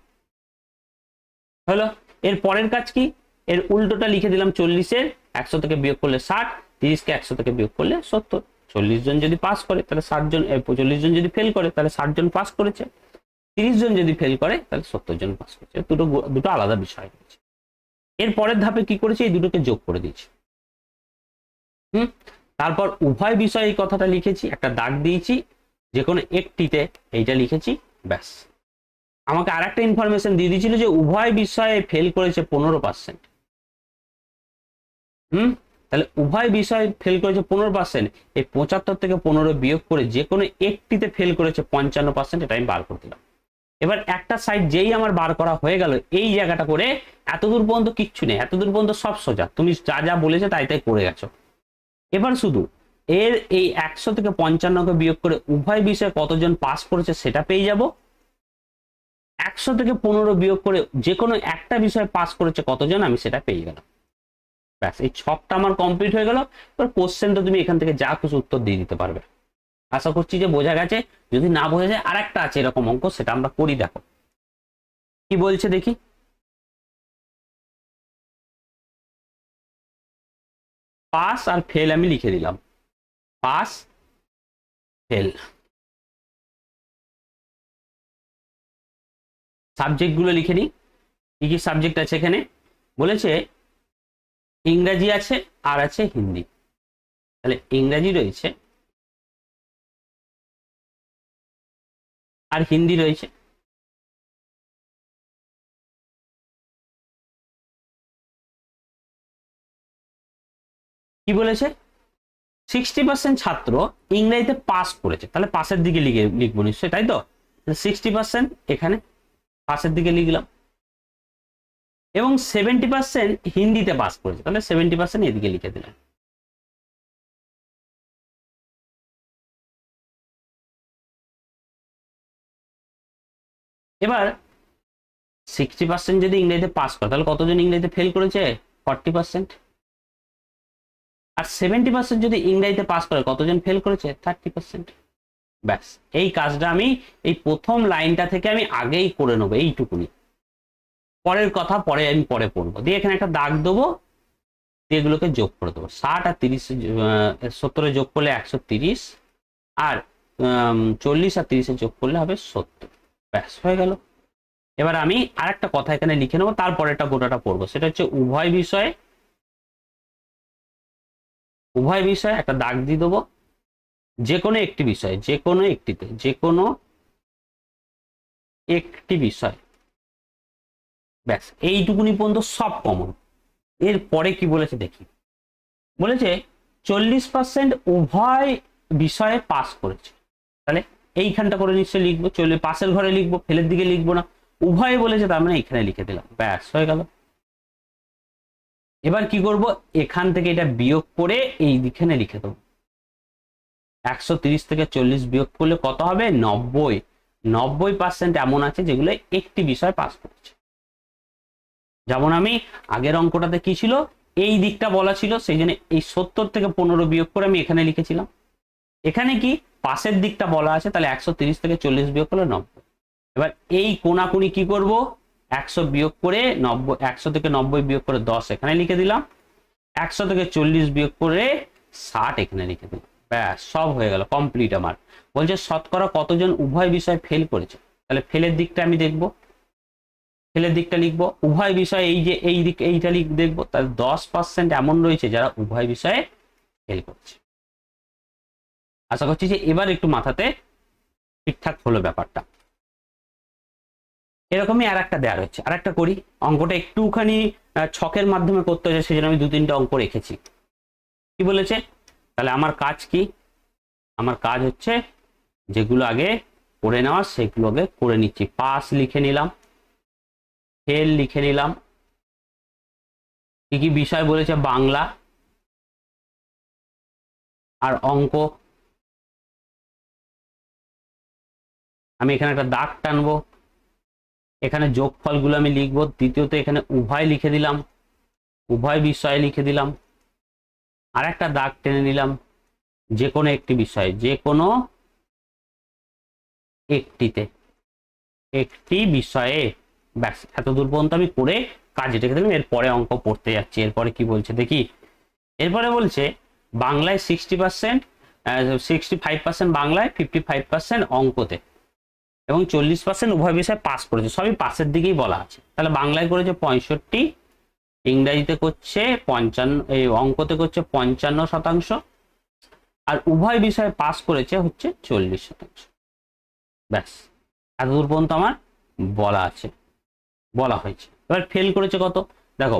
হলো। এর পরের কাজ কি, এর উল্টোটা লিখে দিলাম, 40-এর 100 থেকে বিয়োগ করলে 60, 30-কে 100 থেকে বিয়োগ করলে 70। 40 জন যদি পাস করে তাহলে 60 জন, 40 জন যদি ফেল করে তাহলে 60 জন পাস করেছে, 30 জন যদি ফেল করে তাহলে 70 জন পাস করেছে। দুটো আলাদা বিষয় রয়েছে। এর পরের ধাপে কি করেছে, এই দুটোকে যোগ করে দিয়েছি। তারপর উভয় বিষয়ে এই কথাটা লিখেছি, একটা দাগ দিয়েছি, যে কোনো একটিতে এইটা লিখেছি, ব্যাস। আমাকে আর একটা ইনফরমেশন দিয়ে দিয়েছিল যে উভয় বিষয়ে ফেল করেছে 15%। তাহলে উভয় বিষয়ে ফেল করেছে 15%, এই 75 থেকে 15 বিয়োগ করে যে কোনো একটিতে ফেল করেছে 55%, এটা আমি বার করে দিলাম। এবার একটা সাইড যেই আমার বার করা হয়ে গেল, এই জায়গাটা করে এতদূর পর্যন্ত কিচ্ছু নেই, এতদূর পর্যন্ত সব সোজা, তুমি যা যা বলেছে তাই তাই করে গেছো। এবার শুধু এর এই 100 থেকে 55কে বিয়োগ করে উভয় বিষয়ে কতজন পাস করেছে সেটা পেয়ে যাব। 100 থেকে 15 বিয়োগ করে যে কোনো একটা বিষয়ে পাস করেছে কতজন, আমি সেটা পেয়ে গেলাম। ব্যাস, এই ছকটা আমার কমপ্লিট হয়ে গেল। এবার কোশ্চেনটা তুমি এখান থেকে যা কিছু উত্তর দিয়ে দিতে পারবে। আশা করছি যে বোঝা গেছে। যদি না বোঝা যায়, আর একটা আছে এরকম অঙ্ক, সেটা আমরা করি, দেখো কি বলছে দেখি। পাস আর ফেল আমি লিখে দিলাম, পাস ফেল। সাবজেক্ট গুলো লিখে নিই, কি কি সাবজেক্ট আছে এখানে। বলেছে ইংরাজি আছে আর আছে হিন্দি, তাহলে ইংরাজি রয়েছে আর হিন্দি রয়েছে। কি বলেছে, 60% ছাত্র ইংরেজিতে পাস করেছে, তাহলে পাশের দিকে লিখবো নিশ্চয়ই, তাই তো। 60% এখানে পাশের দিকে লিখলাম, এবং 70% হিন্দিতে পাস করেছে, তাহলে 70% এদিকে লিখে দিলাম। এবার 60% যদি ইংরেজিতে পাস করে তাহলে কতজন ইংরেজিতে ফেল করেছে, 40%। আর 70% যদি ইংরেজিতে পাস করে কতজন ফেল করেছে, 30%। ব্যাস, এই কাজটা আমি এই প্রথম লাইনটা থেকে আমি আগেই করে নেবো, এইটুকুনি। পরের কথা পরে আমি পরে পড়বো। দিয়ে এখানে একটা দাগ দেবো, দিয়ে এগুলোকে যোগ করে দেবো। 60 আর 30, 70 যোগ করলে 130, আর 40 আর 30 যোগ করলে হবে 70। ব্যাস, হয়ে গেল। এবার আমি আর একটা কথা এখানে লিখে নেবো, তারপরে একটা গোটাটা পড়বো। সেটা হচ্ছে উভয় বিষয়ে, উভয় বিষয়ে একটা দাগ দিয়ে দেবো, যে কোনো একটি বিষয়, যে কোনো একটিতে, যে কোনো একটি বিষয়। ব্যাস, এইটুকুনি পর্যন্ত সব কমন। এর পরে কি বলেছে দেখি, বলেছে 40% উভয় বিষয়ে পাস করেছে, তাহলে এইখানটা করে নিশ্চয়ই লিখবো, পাশের ঘরে লিখবো, ফেলের দিকে লিখবো না। উভয় বলেছে তার মানে এখানে লিখে দিলাম, ব্যাস হয়ে গেল। এবার কি করব, এখান থেকে এটা বিয়োগ করে এই দিকে লিখে দেবো। 130 থেকে 40 বিয়োগ করলে কত হবে, 90। 90% এমন আছে যেগুলো একটি বিষয় পাস করেছে। যেমন আমি আগের অঙ্কটাতে কি ছিল, এই দিকটা বলা ছিল, সেই জন্য এই 70 থেকে 15 বিয়োগ করে আমি এখানে লিখেছিলাম। এখানে কি পাশের দিকটা বলা আছে, তাহলে 130 থেকে 40 বিয়োগ করলে 90। এবার এই কোনাকুনি কি করব, 100 বিয়োগ করে 90, 100 থেকে 90 বিয়োগ করে 10 এখানে লিখে দিলাম, 100 থেকে 40 বিয়োগ করে 60 এখানে লিখে দিলাম। ব্যাস, সব হয়ে গেল, কমপ্লিট আমার। বলছে শতকরা কতজন উভয় বিষয় ফেল করেছে, তাহলে ফেলের দিকটা আমি দেখব, ফেলের দিকটা লিখবো। উভয় বিষয়ে এই যে এই দিক এইটা দেখবো, তাহলে 10% এমন রয়েছে যারা উভয় বিষয়ে ফেল করছে। আশা করছি যে এবার একটু মাথাতে ঠিকঠাক হলো ব্যাপারটা। এরকমই আর একটা দেওয়া রয়েছে, আর একটা করি। অঙ্কটা একটুখানি ছকের মাধ্যমে করতে হয়েছে, সেই জন্য আমি 2-3টে অঙ্ক রেখেছি। কি বলেছে? তাহলে আমার কাজ কি? আমার কাজ হচ্ছে যেগুলো আগে করে নেওয়া সেগুলো আগে করে নিচ্ছি। পাস লিখে নিলাম, ফেল লিখে নিলাম। কি কি বিষয় বলেছে? বাংলা আর অঙ্ক। আমি এখানে একটা দাগ টানবো, এখানে যোগফলগুলো আমি লিখবো। দ্বিতীয়ত এখানে উভয় লিখে দিলাম, উভয় বিষয় লিখে দিলাম। আর একটা দাগ টেনে নিলাম, যে কোনো একটি বিষয়, যে কোনো একটিতে, একটি বিষয়ে। ব্যাস, এত দূর পর্যন্ত আমি করে কাজে রেখে দিলাম। এরপরে অঙ্ক পড়তে যাচ্ছি। এরপরে কি বলছে দেখি। এরপরে বলছে বাংলায় 60%, 65% বাংলায়, 55% অঙ্কতে, এবং 40% উভয় বিষয়ে পাস করেছে। সবই পাসের দিকেই বলা আছে। তাহলে বাংলায় করেছে 65, ইংরাজিতে করছে 55, এই অঙ্কতে করছে 55%, আর উভয় বিষয়ে পাস করেছে হচ্ছে 40%। ব্যাস, এত দূর পর্যন্ত আমার বলা আছে, বলা হয়েছে। এবার ফেল করেছে কত? দেখো,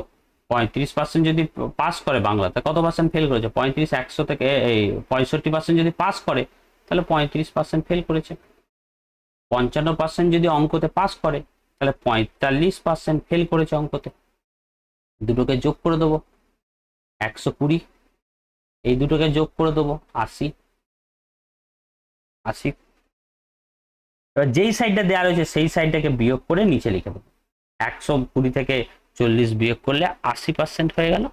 35% যদি পাস করে বাংলাতে, কত পার্সেন্ট ফেল করেছে? 35, 100 থেকে এই 65% যদি পাস করে তাহলে 35% ফেল করেছে। 55% যদি অঙ্কতে পাস করে তাহলে 45% ফেল করেছে অঙ্কতে। দুটোকে যোগ করে দেবো, 120, এই দুটোকে যোগ করে দেবো 80। এবার যেই সাইডটা দেওয়া রয়েছে সেই সাইডটাকে বিয়োগ করে নিচে লিখে দেবো। 120 থেকে 40 বিয়োগ করলে 80% হয়ে গেল।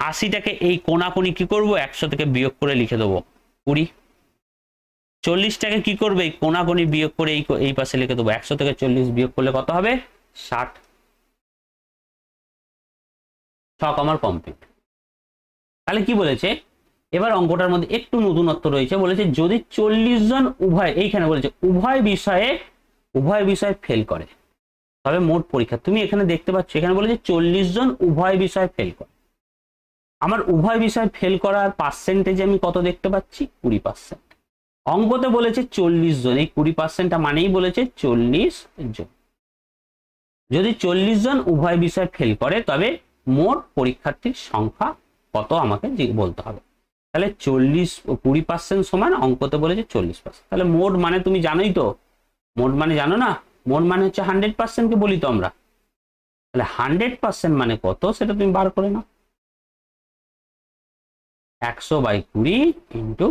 80টাকে এই কোণাকুনি কি করব? 100 থেকে বিয়োগ করে লিখে দেবো 20। 40টাকে কি করবে? এই কোণাকুনি বিয়োগ করে এই পাশে লিখে দেবো। 100 থেকে 40 বিয়োগ করলে কত হবে? 60। ছক আমার কমপ্লিট। তাহলে কি বলেছে? এবার অঙ্কটার মধ্যে একটু নতুনত্ব রয়েছে। বলেছে যদি 40 জন উভয়, এইখানে বলেছে উভয় বিষয়ে ফেল করে, তবে মোট পরীক্ষা। তুমি এখানে দেখতে পাচ্ছ, এখানে বলেছে 40 জন উভয় বিষয়ে ফেল করে। আমার উভয় বিষয় ফেল করার পার্সেন্টেজ আমি কত দেখতে পাচ্ছি? 20%। অঙ্কতে বলেছে 40 জন, এই 20%টা মানেই বলেছে 40 জন। যদি 40 জন উভয় বিষয় ফেল করে তবে মোট পরীক্ষার্থীর সংখ্যা কত আমাকে বলতে হবে। তাহলে 20% সমান, অঙ্কতে বলেছে 40%। তাহলে মোট মানে তুমি জানোই তো, মোট মানে জানো না? মোট মানে হচ্ছে 100% কে বলি তো আমরা। তাহলে 100% মানে কত সেটা তুমি বার করে নাও। 100/20 ইন্টু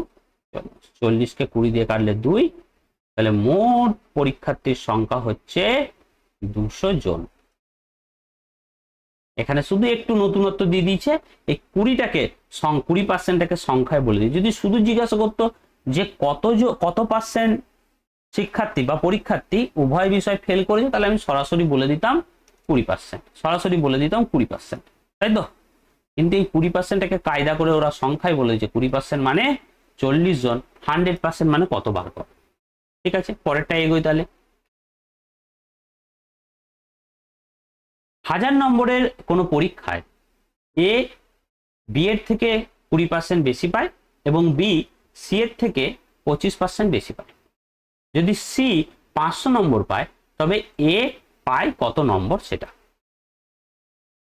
40কে 20 দিয়ে কাটলে 2, তাহলে মোট পরীক্ষার্থীর সংখ্যা হচ্ছে 200 জন। এখানে শুধু একটু নতুনত্ব দিয়ে দিয়েছে, এই 20%টাকে সংখ্যায় বলে দিই। যদি শুধু জিজ্ঞাসা করতো যে কত পার্সেন্ট শিক্ষার্থী বা পরীক্ষার্থী উভয় বিষয় ফেল করেছে, তাহলে আমি সরাসরি বলে দিতাম 20%, সরাসরি বলে দিতাম 20%, তাই তো? কিন্তু এই 20%টাকে কায়দা করে ওরা সংখ্যায় বলেছে। 20% মানে 40 জন, 100% মানে কত বার কর। ঠিক আছে, পরেরটা এগোই তাহলে। 1000 নম্বরের কোনো পরীক্ষায় এ বি এর থেকে 20% বেশি পায় এবং বি সি এর থেকে 25% বেশি পায়। যদি সি 500 নম্বর পায় তবে এ পায় কত নম্বর সেটা।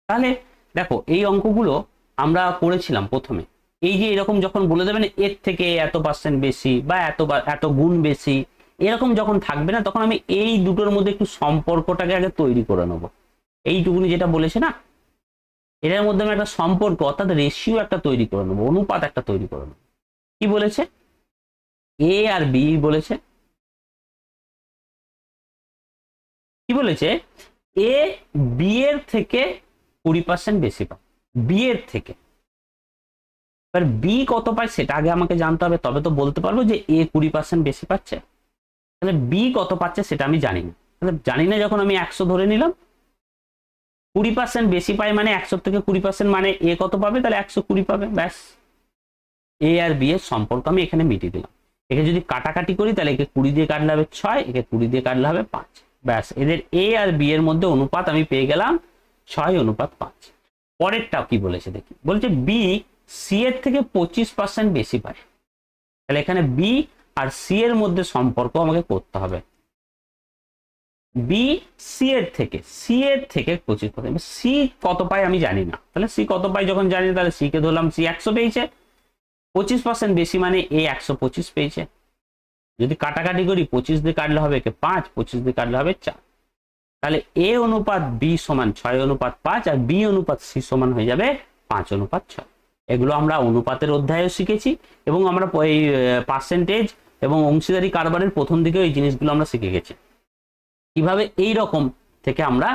তাহলে দেখো, এই অঙ্কগুলো আমরা করেছিলাম প্রথমে। এই যে এরকম যখন বলে দেবে না এর থেকে এত পার্সেন্ট বেশি বা এত গুণ বেশি, এরকম যখন থাকবে না, তখন আমি এই দুটোর মধ্যে একটু সম্পর্কটাকে আগে তৈরি করে নেবো। এইটুকুনি যেটা বলেছে না, এটার মধ্যে আমি একটা সম্পর্ক অর্থাৎ রেশিও একটা তৈরি করে নেবো, অনুপাত একটা তৈরি করে নেবো। কি বলেছে? এ আর বি বলেছে, কি বলেছে? এ বি এর থেকে 20% বেশি পায়, বি এর থেকে। এবার বি কত পায় সেটা আগে আমাকে জানতে হবে, তবে তো বলতে পারবো যে এ 20% বেশি পাচ্ছে। তাহলে বি কত পাচ্ছে সেটা আমি জানি না। তাহলে জানি না যখন আমি 100 ধরে নিলাম। 20% বেশি পায় মানে 100 থেকে 20% মানে এ কত পাবে? তাহলে 120 পাবে। ব্যাস, এ আর বি এর সম্পর্ক আমি এখানে মিটিয়ে দিলাম। একে যদি কাটাকাটি করি তাহলে একে 20 দিয়ে কাটলে হবে 6, একে 20 দিয়ে কাটলে হবে 5। ব্যাস, এদের এ আর বি এর মধ্যে অনুপাত আমি পেয়ে গেলাম 6:5। পরেরটা কি বলেছে দেখি, বলছে বি সি এর থেকে 25% বেশি পায়। তাহলে এখানে বি আর সি এর মধ্যে সম্পর্ক আমাকে করতে হবে। বি সি এর থেকে 25%, সি কত পায় আমি জানি না, তাহলে সি কত পায় যখন জানি তাহলে সি কে ধরলাম সি 100 পেয়েছে, 25% বেশি মানে এ 125 পেয়েছে। যদি কাটাকাটি করি 25 দিয়ে কাটলে হবে একে 5, 25 দিয়ে কাটলে হবে 4। তাহলে এ অনুপাত বি সমান 6:5 আর বি অনুপাত সি সমান হয়ে যাবে 5:6। এগুলো আমরা অনুপাতের অধ্যায়ে শিখেছি এবং আমরা এই পার্সেন্টেজ এবং অংশীদারি কারবারের প্রথম দিকে এই জিনিসগুলো আমরা শিখে গেছি কিভাবে এই রকম থেকে আমরা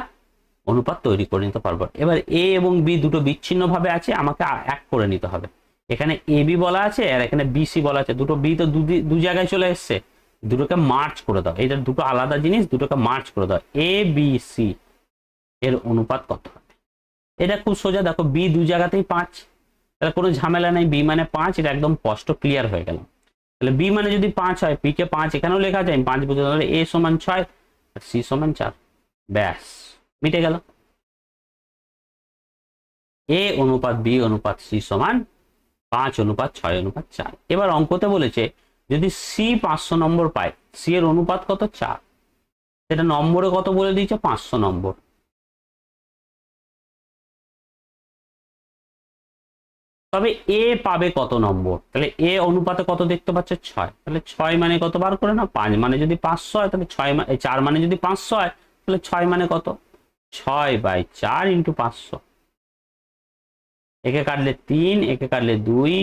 অনুপাত তৈরি করে নিতে পারবো। এবার এ এবং বি দুটো বিচ্ছিন্ন ভাবে আছে, আমাকে এক করে নিতে হবে। এখানে এ বি বলা আছে আর এখানে বি সি বলা আছে, দুটো বি তো দু জায়গায় চলে এসছে, দুটোকে মার্চ করে দাও। এটা দুটো আলাদা জিনিস, দুটোকে মার্চ করে দাও। এ বি সি এর অনুপাত কত হবে? এটা খুব সোজা, দেখো বি দু জায়গাতেই 5, তাহলে কোনো ঝামেলা নেই, বি মানে 5, এটা একদম স্পষ্ট ক্লিয়ার হয়ে গেল। তাহলে বি মানে যদি 5 হয়, পি কে 5 এখানেও লেখা যায়, 5 বুঝতে তাহলে এ সমান 6 আর সি সমান 4। ব্যাস, মিটে গেল। এ অনুপাত বি অনুপাত সি সমান 5:6:4। এবার অঙ্কতে বলেছে যদি সি 500 নম্বর পায়, সি এর অনুপাত কত? 4। সেটা নম্বরে কত বলে দিয়েছে? 500 নম্বর। তবে এ পাবে কত নম্বর? তাহলে এ অনুপাতে কত দেখতে পাচ্ছে? 6। তাহলে 6 মানে কত বার করে না? 5 মানে যদি 500 হয় তাহলে 6 মানে 4 মানে যদি 500 হয় তাহলে 6 মানে কত? 6/4 × 500। একে কাটলে 3, একে কাটলে 2,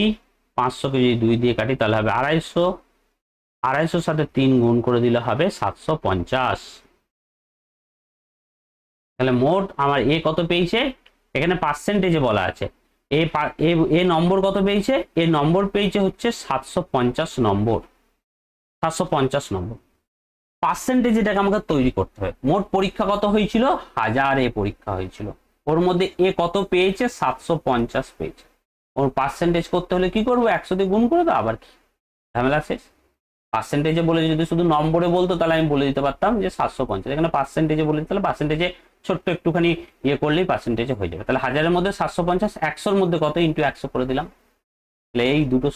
500 কে যদি 2 দিয়ে কাটি তাহলে হবে 250। 250 সাথে 3 গুণ করে দিলে হবে 750। তাহলে মোট আমার এ কত পেয়েছে? এখানে পার্সেন্টেজে বলা আছে। এ নম্বর কত পেয়েছে? এ নম্বর পেয়েছে হচ্ছে 750 নম্বর। 750 নম্বর পার্সেন্টেজ, এটাকে আমাকে তৈরি করতে হবে। মোট পরীক্ষা কত হয়েছিল? 1000 এ পরীক্ষা হয়েছিল, ওর মধ্যে এ কত পেয়েছে? 750 পেয়েছে। ওর পার্সেন্টেজ করতে হলে কি করবো? 100 দিয়ে গুণ করে দাও, আবার কি ঝামেলা শেষ। পার্সেন্টেজে বলে যদি শুধু নম্বরে বলতো তাহলে আমি বলে দিতে পারতাম যে 750, এখানে পার্সেন্টেজে বলে তাহলে পার্সেন্টেজে ছোট্ট একটুখানি করলেই পার্সেন্টেজে হয়ে যাবে। তাহলে 1000-এর মধ্যে 750, 100-র মধ্যে কত? ইন্টু 100 করে দিলাম। তাহলে এই দুটো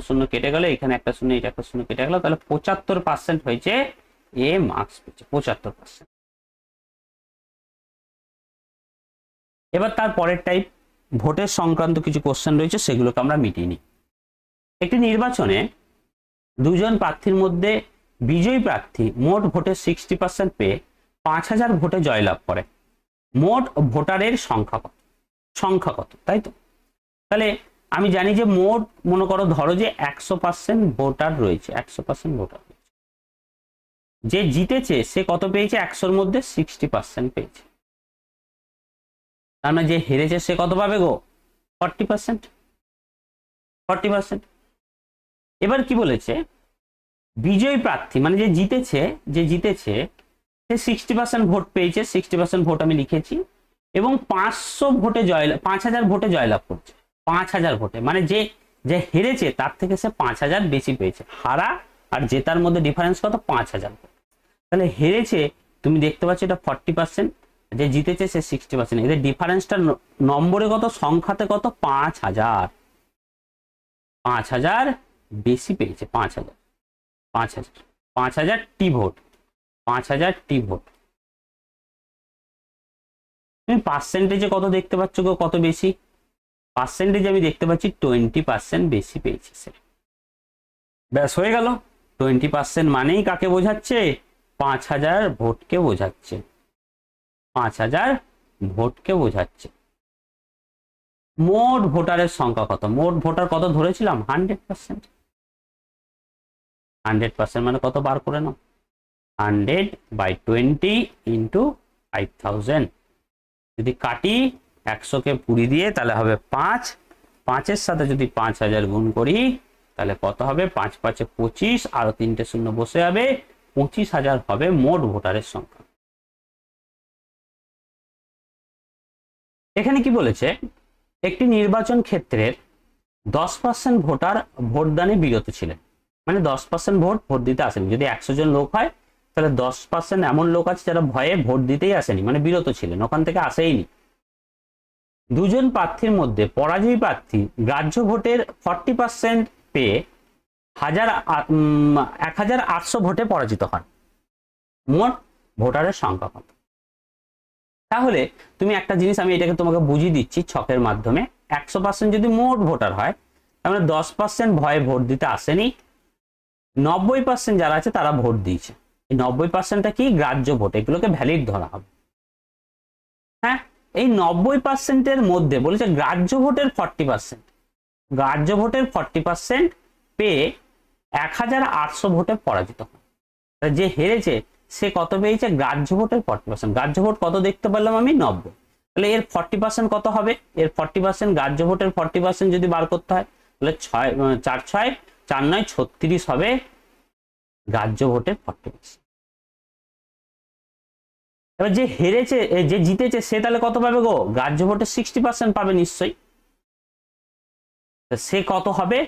শূন্য কেটে গেল, এখানে একটা শূন্য, এটা একটা শূন্য কেটে গেল, তাহলে 75% হয়েছে এ মার্কস পেয়েছে, 75%। এবার তার পরের টাইপ ভোটের সংক্রান্ত কিছু কোশ্চেন রয়েছে, সেগুলোকে আমরা মিটিয়ে নিই। একটি নির্বাচনে দুজন প্রার্থীর মধ্যে বিজয়ী প্রার্থী মোট ভোটের 60% পেয়ে 5000 ভোটে জয়লাভ করে। মোট ভোটারের সংখ্যা কত? তাই তো। তাহলে আমি জানি যে মোট, মনে করো ধরো যে 100% ভোটার রয়েছে, 100% ভোটার রয়েছে। যে জিতেছে সে কত পেয়েছে? 100-র মধ্যে 60% পেয়েছে। তার মানে যে হেরেছে সে কত পাবে গো? 40%। 40%। এবার কি বলেছে? বিজয়ী প্রার্থী মানে যে জিতেছে সে 60% ভোট পেয়েছে, 60% ভোট আমি লিখেছি, এবং 5000 ভোটে জয়লাভ করছে। 5000 ভোটে মানে যে হেরেছে তার থেকে সে 5000 বেশি পেয়েছে। হারা আর জেতার মধ্যে ডিফারেন্স কত? 5000 ভোট। তাহলে হেরেছে তুমি দেখতে পাচ্ছ এটা 40%, যে জিতেছে সে 60%। এদের ডিফারেন্সটা নম্বরে কত? সংখ্যাতে কত? 5000। 5000 বেশি পেয়েছে, 5000 টি ভোট, 5000 টি ভোট। তুমি পার্সেন্টেজে কত দেখতে পাচ্ছ গো? কত বেশি? পার্সেন্টেজে আমি দেখতে পাচ্ছি 20% বেশি পেয়েছে সে। ব্যাস হয়ে গেল। 20% মানেই কাকে বোঝাচ্ছে? 5000 ভোটকে বোঝাচ্ছে। 5000 ভোটকে বোঝাচ্ছে। মোট ভোটারের সংখ্যা কত? মোট ভোটার কত ধরেছিলাম? 100%। 100% মানে কত বার করে নাও? 100/20 × 5000। যদি কাটি 100-কে 20 দিয়ে তাহলে হবে 5, 5-এর সাথে যদি 5000 গুণ করি তাহলে কত হবে? 5×5 = 25, আরো 3টে শূন্য বসে যাবে, 25000 হবে মোট ভোটারের সংখ্যা। এখানে কি বলেছে? একটি নির্বাচন ক্ষেত্রের 10% ভোটার ভোটদানে বিরত ছিলেন। মানে 10% ভোট ভোট দিতে আসেনি। যদি 100 জন লোক হয় তাহলে 10% এমন লোক আছে যারা ভয়ে ভোট দিতেই আসেনি, মানে বিরত ছিলেন, ওখান থেকে আসেইনি। দুজন প্রার্থীর মধ্যে পরাজয়ী প্রার্থী গ্রাহ্য ভোটের 40% পেয়ে 1800 ভোটে পরাজিত হন। মোট ভোটারের সংখ্যা কত? তাহলে তুমি একটা জিনিস, আমি এটাকে তোমাকে বুঝিয়ে দিচ্ছি ছকের মাধ্যমে। 100% যদি মোট ভোটার হয়, তার মানে 10% ভয়ে ভোট দিতে আসেনি, 90% যারা আছে তারা ভোট দিয়েছে। এই 90%টা কি? গ্রাহ্য ভোট, এগুলোকে ভ্যালিড ধরা হবে। হ্যাঁ, এই 90%-এর মধ্যে বলেছে গ্রাহ্য ভোটের 40%, গ্রাহ্য ভোটের 40% পেয়ে 1800 ভোটে পরাজিত হয়। যে হেরেছে সে কত পেয়েছে? গ্রাহ্য ভোটের 40%। গ্রাহ্য ভোট কত দেখতে পারলাম আমি? 90। তাহলে এর 40% কত হবে? এর 40%, গ্রাহ্য ভোটের 40% যদি বার করতে হয় তাহলে 4 6 4 9 36 হবে গ্রাহ্য ভোটের 40%। এবার যে হেরেছে, যে জিতেছে সে তাহলে কত পাবে গো? গ্রাহ্য ভোটের 60% পাবে নিশ্চয়ই। সে কত হবে?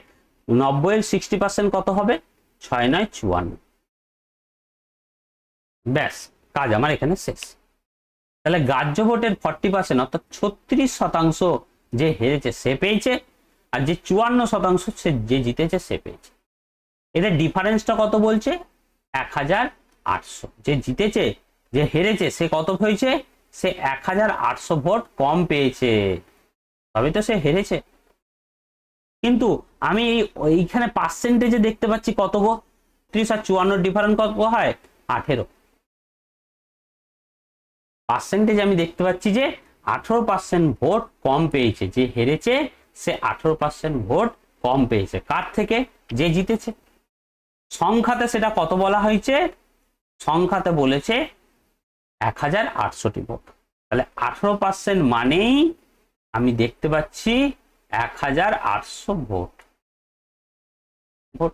90-এর 60% কত হবে? 6 9 54। ব্যাস, কাজ আমার এখানে শেষ। তাহলে গ্রাহ্য ভোটের 40% অর্থাৎ 36% যে হেরেছে সে পেয়েছে, আর যে 54% সে যে জিতেছে সে পেয়েছে। এদের ডিফারেন্সটা কত বলছে? 1800। যে জিতেছে, যে হেরেছে সে কত হয়েছে? সে 1800 ভোট কম পেয়েছে, তবে তো সে হেরেছে। কিন্তু আমি এইখানে পার্সেন্টেজে দেখতে পাচ্ছি কত গো? 30 আর 54 ডিফারেন্স কত হয়? 18 পার্সেন্টেজ। আমি দেখতে পাচ্ছি যে 18% ভোট কম পেয়েছে, যে হেরেছে সে 18% ভোট কম পেয়েছে। কার থেকে? যে জিতেছে। সংখ্যাতে সেটা কত বলা হয়েছে? সংখ্যাতে বলেছে 1800টি ভোট। তাহলে 18% মানেই আমি দেখতে পাচ্ছি 1800 ভোট। ভোট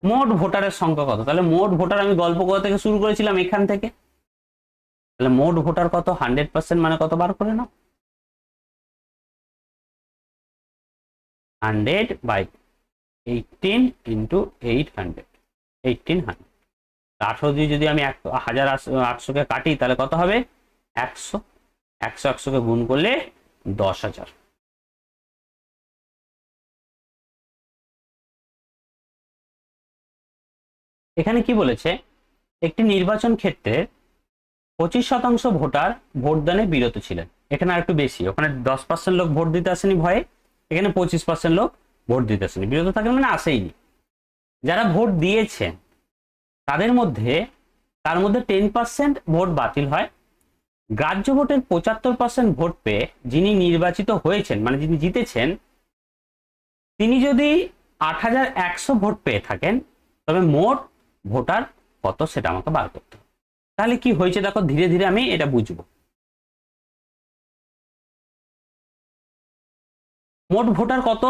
মোট ভোটারের সংখ্যা কত? তাহলে মোট ভোটার আমি গল্প কোথা থেকে শুরু করেছিলাম? এখান থেকে। তাহলে মোট ভোটার কত? 100% মানে কত বার করে নাও? 100/18 ইন্টু 800, 1800। 18 দিয়ে যদি আমি 1800-কে কাটি তাহলে কত হবে? 100। 100-100-কে গুণ করলে 10,000। এখানে কি বলেছে? একটি নির্বাচন ক্ষেত্রে 25% ভোটার ভোটদানে বিরত ছিলেন। এখানে আর একটু বেশি, ওখানে 10% লোক ভোট দিতে আসেনি ভয়ে, এখানে 25% লোক ভোট দিতে আসেনি। বিরত থাকেন মানে আসেইনি। যারা ভোট দিয়েছেন তার মধ্যে 10% ভোট বাতিল হয়। গ্রাহ্য ভোটের 75% ভোট পেয়ে যিনি নির্বাচিত হয়েছেন, মানে যিনি জিতেছেন, তিনি যদি 8100 ভোট পেয়ে থাকেন, তবে মোট ভোটার কত সেটা আমাকে বার করতে হবে। তাহলে কি হয়েছে দেখো, ধীরে ধীরে আমি এটা বুঝবো। মোট ভোটার কত?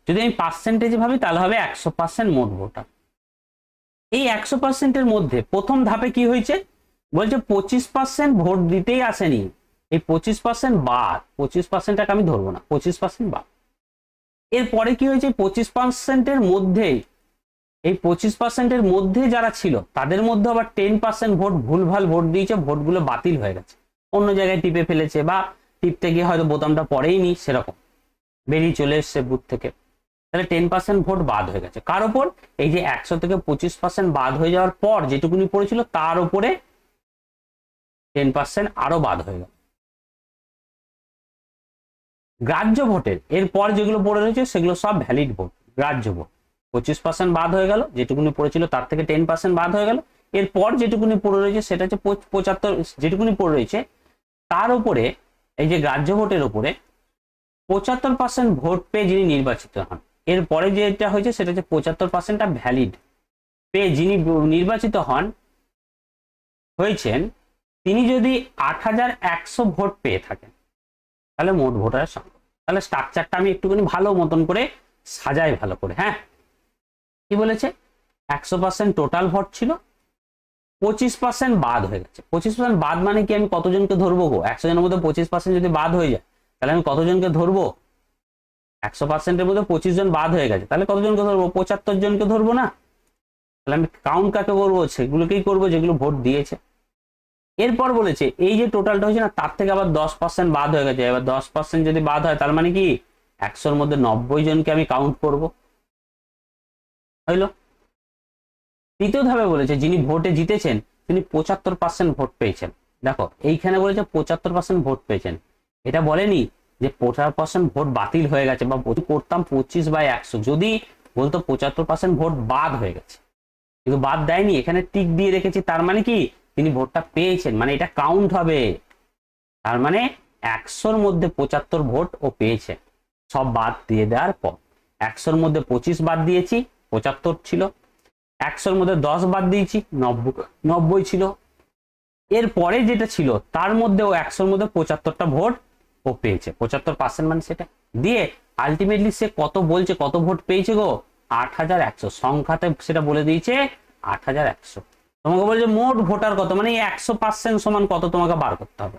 যদি আমি পার্সেন্টেজে ভাবি তাহলে হবে 100% মোট ভোটার। এই 100%-এর মধ্যে প্রথম ধাপে কি হয়েছে? বলছে 25% ভোট দিতেই আসেনি। এই 25% বাদ, 25%টাকে আমি ধরবো না, 25% বাদ। এরপরে কি হয়েছে? 25%-এর মধ্যে, এই 25%-এর মধ্যে যারা ছিল তাদের মধ্যে আবার 10% ভোট ভুলভাল ভোট দিয়েছে, ভোটগুলো বাতিল হয়ে গেছে, অন্য জায়গায় টিপে ফেলেছে, বা টিপতে গিয়ে হয়তো বোতামটা পড়েইনি, সেরকম বেরিয়ে চলে এসছে বুথ থেকে। তাহলে 10% ভোট বাদ হয়ে গেছে। কার ওপর? এই যে 100 থেকে 25% বাদ হয়ে যাওয়ার পর যেটুকুনি পড়েছিল তার উপরে 10% আরো বাদ হয়ে গেল। গ্রাহ্য ভোটের এরপর যেগুলো পড়ে রয়েছে সেগুলো সব ভ্যালিড ভোট, গ্রাহ্য ভোট। 25% বাদ হয়ে গেল, যেটুকুনি পড়েছিল তার থেকে 10% বাদ হয়ে গেল। এরপর যেটুকুনি পড়ে রয়েছে সেটা হচ্ছে 75, যেটুকুনি পড়ে রয়েছে তার উপরে, এই যে গ্রাহ্য ভোটের উপরে 75% ভোট পেয়ে যিনি নির্বাচিত হন, এরপরে যেটা হয়েছে সেটা হচ্ছে 75%টা ভ্যালিড পেয়ে যিনি নির্বাচিত হয়েছেন, তিনি যদি 8100 ভোট পেয়ে থাকেন তাহলে মোট ভোটারের সংখ্যা। তাহলে স্ট্রাকচারটা আমি একটুখানি ভালো মতন করে সাজাই, ভালো করে। হ্যাঁ, কি বলেছে? 100% টোটাল ভোট ছিল, 25% বাদ হয়ে গেছে। 25% বাদ মানে কি? আমি কতজনকে ধরবো গো? 100 জনের মধ্যে 25% যদি বাদ হয়ে যায় তাহলে আমি কতজনকে ধরবো? 100%-এর মধ্যে 25 জন বাদ হয়ে গেছে, তাহলে কতজনকে ধরবো? 75 জনকে ধরবো না? তাহলে আমি কাউন্ট কাকে করবো, সেগুলোকেই করবো যেগুলো ভোট দিয়েছে। এরপর বলেছে এই যে টোটালটা হয়েছে না, তার থেকে আবার 10% বাদ হয়ে গেছে। এবার 10% যদি বাদ হয় তার মানে কি 100-র মধ্যে 90 জনকে আমি কাউন্ট করব, হইলো। তৃতীয় ধাপে বলেছে যিনি ভোটে জিতেছেন তিনি 75% ভোট পেয়েছেন। দেখো এইখানে বলেছে 75% ভোট পেয়েছেন, এটা বলেনি যে 50% ভোট বাতিল হয়ে গেছে বা করতাম 25/100, যদি বলতো 75% ভোট বাদ হয়ে গেছে, কিন্তু বাদ দেয়নি, এখানে টিক দিয়ে রেখেছি, তার মানে কি তিনি ভোটটা পেয়েছেন, মানে এটা কাউন্ট হবে। তার মানে 100-র মধ্যে 75 ভোট ও পেয়েছে, সব বাদ দিয়ে দেওয়ার পর। 100-র মধ্যে 25 বাদ দিয়েছি, 75 ছিল। 100-র মধ্যে 10 বাদ দিয়েছি, 90 ছিল। এরপরে যেটা ছিল তার মধ্যেও 100-র মধ্যে 75টা ভোট ও পেয়েছে, 75% মানে সেটা দিয়ে আলটিমেটলি সে কত বলছে, কত ভোট পেয়েছে গো, 8100। সংখ্যাতে সেটা বলে দিয়েছে 8100। তোমাকে বলছে মোট ভোটার কত, মানে 100% সমান কত তোমাকে বার করতে হবে।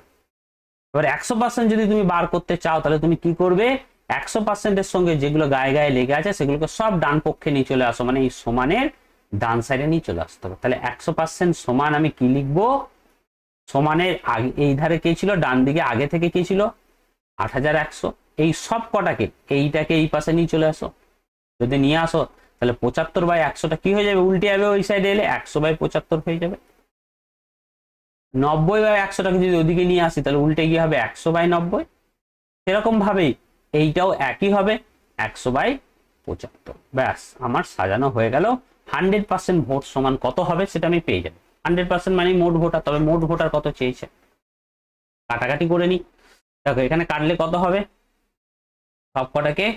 এবার 100% যদি তুমি বার করতে চাও তাহলে তুমি কি করবে, 100%-এর সঙ্গে যেগুলো গায়ে গায়ে লেগে আছে সেগুলোকে সব ডান পক্ষে নিয়ে চলে আসো, মানে এই সমানের ডান সাইডে নিয়ে চলে আসতে হবে। তাহলে 100% সমান আমি কি লিখবো, সমানের আগে এই ধারে কে ছিল, ডান দিকে আগে থেকে কি ছিল 8100। এই সব কটাকে এইটাকে এই পাশে নিয়ে চলে আসো, যদি নিয়ে আসো তাহলে 75/100টা কি হয়ে যাবে, উল্টে যাবে, ওই সাইডে এলে 100/75 হয়ে যাবে। 90/100টাকে যদি ওদিকে নিয়ে আসি তাহলে উল্টে গিয়ে হবে 100/90। সেরকম ভাবেই এইটাও একই হবে 100/75। ব্যাস আমার সাজানো হয়ে গেল। 100% ভোট সমান কত হবে সেটা আমি পেয়ে যাবো। 100% মানে মোট ভোটার, তবে মোট ভোটার কত চেয়েছে, কাটাকাটি করে নি। দেখো এখানে কাটলে কত হবে, সব কটাকে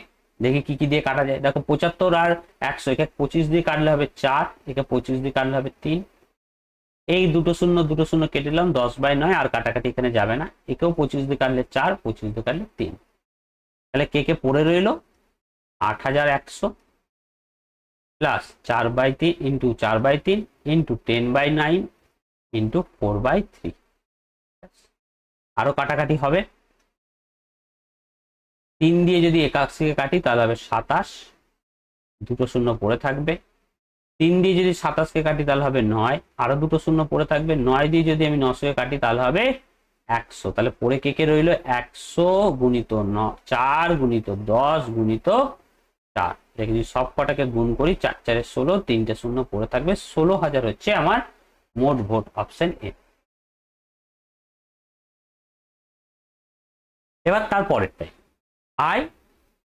দেখি কি কি দিয়ে কাটা যায়। দেখো 75 আর 100, একে 25 দিয়ে কাটলে হবে 4, একে 25 দিয়ে কাটলে হবে 3। এই দুটো শূন্য কেটে দিলাম, 10/9, আর কাটাকাটি এখানে যাবে না। একেও 25 দিয়ে কাটলে 4, 25 দিয়ে কাটলে 3। তাহলে কে কে পড়ে রইলো, 8100 প্লাস 4/3 ইন্টু 4/3 ইন্টু 10/9 ইন্টু 4/3। আরো কাটাকাটি হবে, 3 দিয়ে যদি 81কে কাটি তাহলে হবে 27, দুটো শূন্য পড়ে থাকবে। 3 দিয়ে যদি 27কে কাটি তাহলে হবে 9, আরো দুটো শূন্য পড়ে থাকবে। 9 দিয়ে যদি আমি 900কে কাটি তাহলে হবে 100। তাহলে পড়ে কে কে রইলো, 100 গুণিত 4 গুণিত 10 গুণিত 4। দেখি যদি সব কটাকে গুণ করি, 4 4 16, 3টে শূন্য পড়ে থাকবে, 16,000 হচ্ছে আমার মোট ভোট, অপশন এ। এবার তারপরেরটাই আয়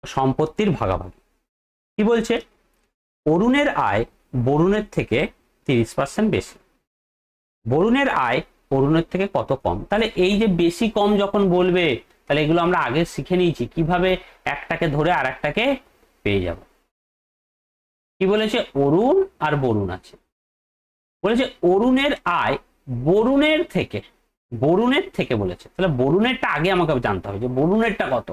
সম্পত্তির ভাগাভাগি। কি বলছে, অরুণের আয় বরুণের থেকে 30% বেশি। বরুণের আয় অরুণের থেকে কত কম। তাহলে এই যে বেশি কম যখন বলবে তাহলে এগুলো আমরা আগে শিখে নিয়েছি কিভাবে একটাকে ধরে আর একটাকে পেয়ে যাব। কি বলেছে, অরুণ আর বরুণ আছে, বলেছে অরুণের আয় বরুণের থেকে, বরুণের থেকে বলেছে, তাহলে বরুণেরটা আগে আমাকে জানতে হবে যে বরুণেরটা কত,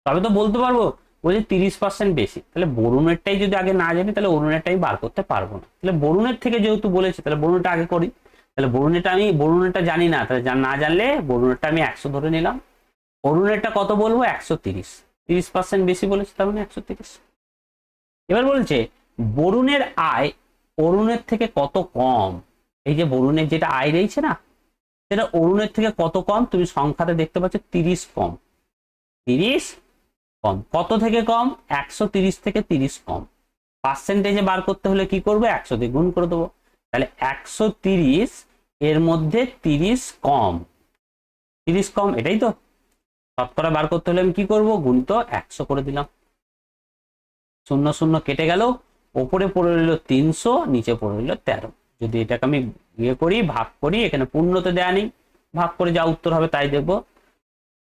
তবে তো বলতে পারবো। বলছে 30% বেশি, তাহলে বরুণেরটাই যদি আগে না জানি তাহলে অরুণেরটাই বার করতে পারবো না। তাহলে বরুণের থেকে যেহেতু বলেছে তাহলে বরুণেরটা আগে করি। তাহলে বরুণেরটা আমি বরুণেরটা জানি না, তাহলে না জানলে বরুণেরটা আমি 100 ধরে নিলাম। অরুণেরটা কত বলবো, 130, 30% বেশি বলেছে তার মানে 130। এবার বলছে বরুণের আয় অরুণের থেকে কত কম। এই যে বরুণের যেটা আয় রয়েছে না, সেটা অরুণের থেকে কত কম, তুমি সংখ্যাতে দেখতে পাচ্ছ 30 কম। 30 কম, কত থেকে কম, 130 থেকে 30 কম। পার্সেন্টেজে বার করতে হলে কি করবো, 100 দিয়ে গুণ করে দেবো। তাহলে 130 এর মধ্যে 30 কম, 30 কম, এটাই তো শতকরা বার করতে হলে আমি কি করবো, গুণিত 100 করে দিলাম। শূন্য শূন্য কেটে গেল, ওপরে পড়ে রইল 300, নিচে পড়ে রইল 13। যদি এটাকে আমি ইয়ে করি, ভাগ করি, এখানে পূর্ণতে দেয়া নেই, ভাগ করে যা উত্তর হবে তাই দেখবো।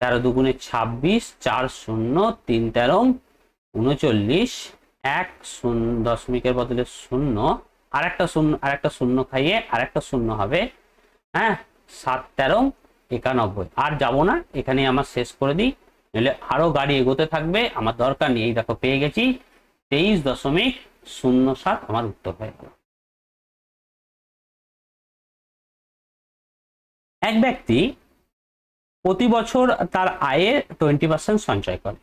13 দুগুণে 26, 4 0, 3 13 39, 1 0 দশমিকের বদলে 0, আর একটা শূন্য খাইয়ে আর একটা শূন্য হবে, হ্যাঁ, 7 13 91। আর যাবো না, এখানে আমার শেষ করে দিই, নাহলে আরো গাড়ি এগোতে থাকবে, আমার দরকার নেই। এই দেখো পেয়ে গেছি 23.07 আমার উত্তর হয়ে গেল। এক ব্যক্তি প্রতি বছর তার আয়ের 20% সঞ্চয় করে।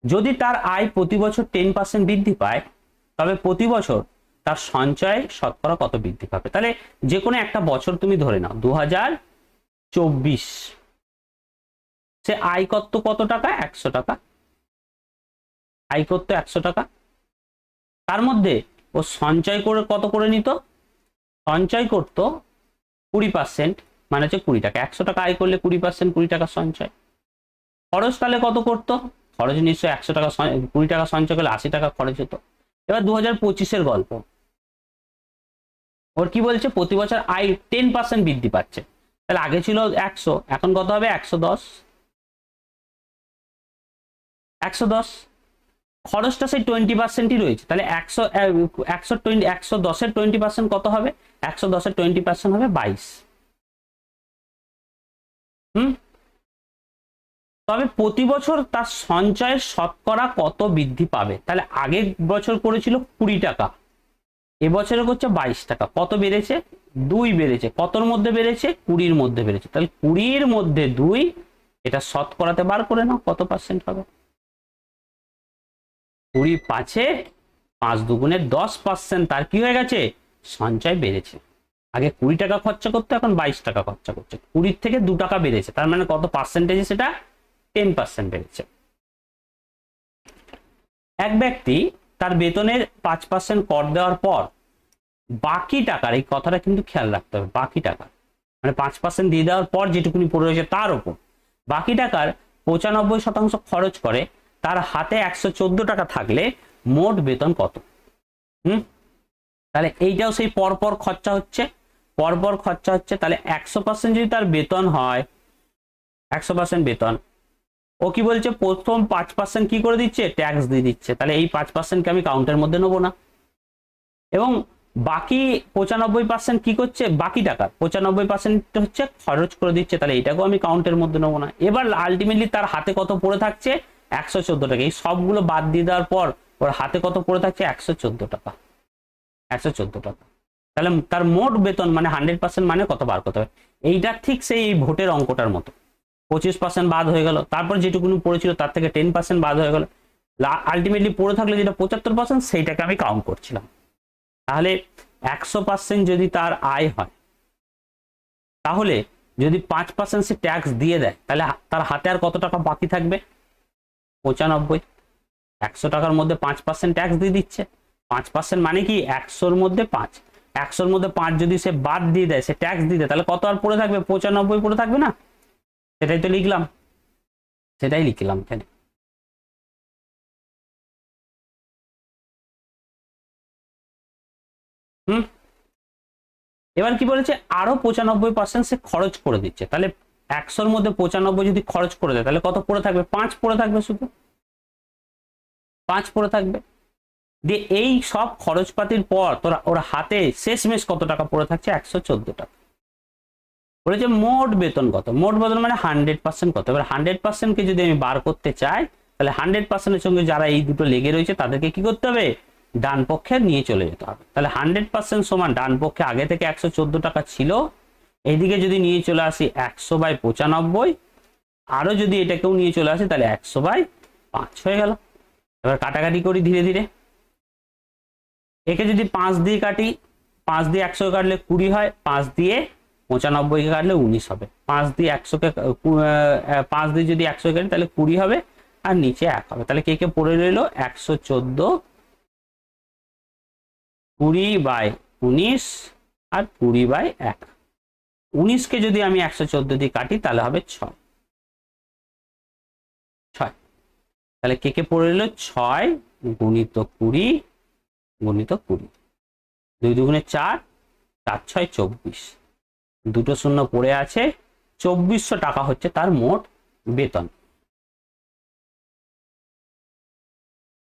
যদি তার আয় প্রতি বছর 10% বৃদ্ধি পায় তবে প্রতি বছর তার সঞ্চয় শতকরা কত বৃদ্ধি পাবে। তাহলে যে কোনো একটা বছর তুমি ধরে নাও 2024, সে আয় করত কত টাকা, 100 টাকা আয় করতো, 100 টাকা। তার মধ্যে ও সঞ্চয় করে কত করে নিত, সঞ্চয় করতো 20%, মানে হচ্ছে 20 টাকা। 100 টাকা আয় করলে 20%, 20 টাকা সঞ্চয়। খরচ তাহলে কত করতো, খরচ নিশ্চয়ই 100 টাকা, 20 টাকা সঞ্চয় করলে 80 টাকা খরচ হতো। এবার 2025-এর গল্প, ওর কি বলছে, প্রতি বছর আয় 10% বৃদ্ধি পাচ্ছে। তাহলে আগে ছিল 100, এখন কত হবে, 110। খরচটা সেই 20%ই রয়েছে, তাহলে 110-এর 20% কত হবে, 110-এর 20% হবে 22। তবে প্রতি বছর তার সঞ্চয়ের শতকরা কত বৃদ্ধি পাবে। তাহলে আগের বছর করেছিল 20 টাকা, এবছরে করছে 22 টাকা। কত বেড়েছে, 2 বেড়েছে। কতর মধ্যে বেড়েছে, 20-র মধ্যে বেড়েছে। তাহলে 20-র মধ্যে 2, এটা শতকরাতে বার করে নাও কত পার্সেন্ট হবে। 20 5-এ 5 দুগুণে 10%, তার কি হয়ে গেছে, সঞ্চয় বেড়েছে। আগে 20 টাকা খরচা করতে, এখন 22 টাকা খরচা করছে। 20 থেকে 2 টাকা বেড়েছে, তার মানে কত পার্সেন্টেজে, সেটা 10% বেড়েছে। এক ব্যক্তি তার বেতনের 5% কর দেওয়ার পর বাকি টাকার, এই কথাটা কিন্তু খেয়াল রাখতে হবে, বাকি টাকা মানে 5% দিয়ে দেওয়ার পর যেটুকুনি পড়ে রয়েছে তার উপর বাকি টাকার 95% খরচ করে, তার হাতে 114 টাকা থাকলে মোট বেতন কত। তাহলে এইটাও সেই পরপর খরচা হচ্ছে, তাহলে 100% যদি তার বেতন হয়, 100% বেতন, ও কি বলছে, প্রথম 5% কি করে দিচ্ছে, ট্যাক্স দিয়ে দিচ্ছে। তাহলে এই 5%কে আমি কাউন্টের মধ্যে নেবো না। এবং বাকি 95% কি করছে, বাকি টাকা 95% হচ্ছে খরচ করে দিচ্ছে, তাহলে এটাকেও আমি কাউন্টের মধ্যে নেবো না। এবার আলটিমেটলি তার হাতে কত পড়ে থাকছে, 114 টাকা। এই সবগুলো বাদ দিয়ে দেওয়ার পর ওর হাতে কত পড়ে থাকছে, 114 টাকা। 114 টাকা। তাহলে তার মোট বেতন মানে 100% মানে কত বার করতে হবে। এইটা ঠিক সেই ভোটের অঙ্কটার মতো, 25% বাদ হয়ে গেল, তারপর যেটুকুনি পড়েছিল তার থেকে 10% বাদ হয়ে গেল, আলটিমেটলি পড়ে থাকলে যেটা 75% সেইটাকে আমি কাউন্ট করছিলাম। তাহলে 100% যদি তার আয় হয়, তাহলে যদি 5% সে ট্যাক্স দিয়ে দেয়, তাহলে তার হাতে আর কত টাকা বাকি থাকবে, 95। 100 টাকার মধ্যে 5% ট্যাক্স দিয়ে দিচ্ছে। 5% মানে কি, 100-র মধ্যে 5, 100-র মধ্যে 5 যদি সে বাদ দিয়ে দেয়, সে ট্যাক্স দিয়ে দেয়, তাহলে কত আর পড়ে থাকবে, 95 পড়ে থাকবে না। সেটাই তো লিখলাম, সেটাই লিখলাম এখানে। এবার কি বলেছে, আরো 95% সে খরচ করে দিচ্ছে। তাহলে 100-র মধ্যে 95 যদি খরচ করে দেয়, তাহলে কত পড়ে থাকবে, 5 পড়ে থাকবে, শুধু 5 পড়ে থাকবে। দিয়ে এই সব খরচপাতির পর তোরা ওর হাতে শেষমেশ কত টাকা পড়ে থাকছে, 114 টাকা। বলেছে মোট বেতন কত, মোট বেতন মানে 100% কত। এবার 100% কে যদি আমি বার করতে চাই, তাহলে 100%-এর সঙ্গে যারা এই দুটো লেগে রয়েছে তাদেরকে কি করতে হবে, ডান পক্ষে নিয়ে চলে যেতে হবে। তাহলে 100% সমান ডান পক্ষে আগে থেকে 114 টাকা ছিল, এইদিকে যদি নিয়ে চলে আসি 100/95, আরো যদি এটাকেও নিয়ে চলে আসি তাহলে 100/5 হয়ে গেল। এবার কাটাকাটি করি ধীরে ধীরে। একে যদি 5 দিয়ে কাটি, 5 দিয়ে 100 কাটলে 20 হয়, 5 দিয়ে 95-কে কাটলে 19 হবে। 5 দিয়ে 100-কে 5 দিয়ে যদি 100 কাটি তাহলে 20 হবে, আর নিচে 1 হবে। তাহলে কে কে পড়ে রইল, 114, 20/19 আর 20/1। 19-কে যদি আমি 114 দিয়ে কাটি তাহলে হবে 6। তাহলে কে কে পড়ে রইল, 6 গুণিত 20 গুণিত 20, 2 দুগুণে 4, 4 6 24, দুটো শূন্য পড়ে আছে। 2400 টাকা হচ্ছে তার মোট বেতন।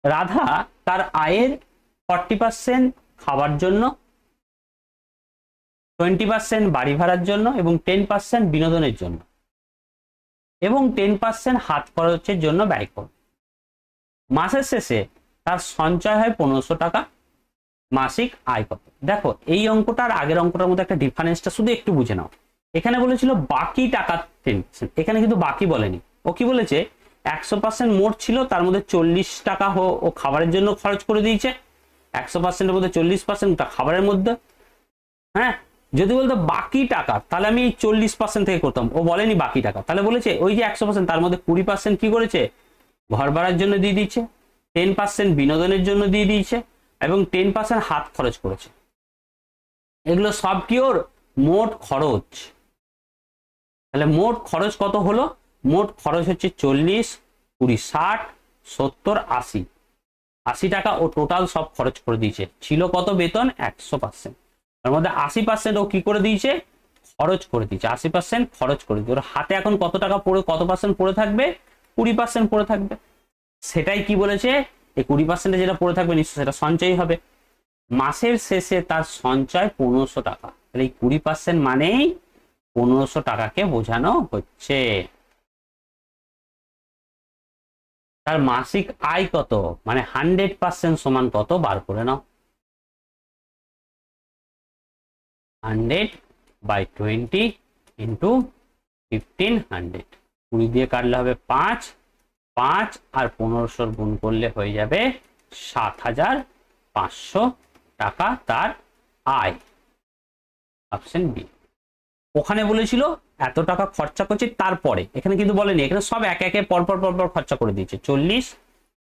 রাধা তার আয়ের 40% খাবার জন্য, 20% বাড়ি ভাড়ার জন্য এবং 10% বিনোদনের জন্য এবং 10% হাত খরচের জন্য ব্যয় করে। মাসের শেষে তার সঞ্চয় হয় 1500 টাকা। মাসিক আয় কত। দেখো এই অঙ্কটা আর আগের অঙ্কটার মধ্যে একটা ডিফারেন্সটা শুধু একটু বুঝে নাও। এখানে বলেছিল বাকি টাকা 10%, এখানে কিন্তু বাকি বলেনি। ও কি বলেছে, 100% মোট ছিল, তার মধ্যে 40 টাকা ও খাবারের জন্য খরচ করে দিয়েছে, 100%-এর মধ্যে 40% খাবারের মধ্যে। হ্যাঁ, যদি বলতো বাকি টাকা, তাহলে আমি এই 40% থেকে করতাম। ও বলেনি বাকি টাকা, তাহলে বলেছে ওই যে 100% তার মধ্যে 20% কি করেছে, ঘর ভাড়ার জন্য দিয়ে দিচ্ছে, 10% বিনোদনের জন্য দিয়ে দিয়েছে, এবং 10% হাত খরচ করেছে। এগুলো সব কি ওর মোট খরচ। তাহলে মোট খরচ কত হলো, মোট খরচ হচ্ছে 40, 20, 60, 70, 80, 80 টাকা ও টোটাল সব খরচ করে দিয়েছে। ছিল কত বেতন, 100%, তার মধ্যে 80% ও কি করে দিয়েছে, খরচ করে দিয়েছে। 80% খরচ করে দিয়েছে। ওর হাতে এখন কত টাকা পড়ে, কত পার্সেন্ট পড়ে থাকবে, 20% পড়ে থাকবে। সেটাই কি বলেছে, এই 20% যেটা পড়ে থাকবে নিশ্চয় সেটা সঞ্চয় হবে। মাসের শেষে তার সঞ্চয় 1500 টাকা। তাহলে এই 20% মানেই 1500 টাকাকে বোঝানো হচ্ছে। তার মাসিক আয় কত, মানে 100% সমান কত বার করে নাও। 100/20 ইন্টু 1500, 20 দিয়ে কাটলে হবে 5, 5 আর 1500 গুণ করলে হয়ে যাবে 7500 টাকা তার আয়। Option B. ওখানে বলেছিল এত টাকা খরচা করছে, তারপরে এখানে কিন্তু বলেনি, এখানে সব একে একে পরপর পরপর খরচা করে দিয়েছে। 40,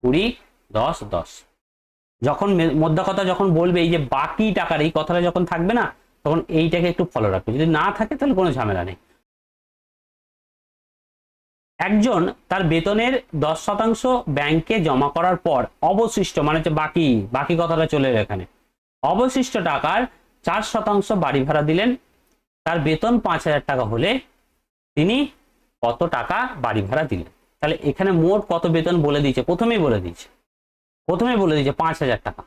20, 10, 10। যখন মোদ্দা কথা যখন বলবে, এই যে বাকি টাকার এই কথাটা যখন থাকবে না, তখন এইটাকে একটু ফলো রাখবে। যদি না থাকে তাহলে কোনো ঝামেলা নেই। একজন তার বেতনের 10% ব্যাংকে জমা করার পর অবশিষ্ট, মানে হচ্ছে বাকি, বাকি কথাটা চলে এলো এখানে, অবশিষ্ট টাকার 4% বাড়ি ভাড়া দিলেন। তার বেতন 5000 টাকা হলে তিনি কত টাকা বাড়ি ভাড়া দিলেন। তাহলে এখানে মোট কত বেতন বলে দিয়েছে, প্রথমেই বলে দিয়েছে, 5000 টাকা।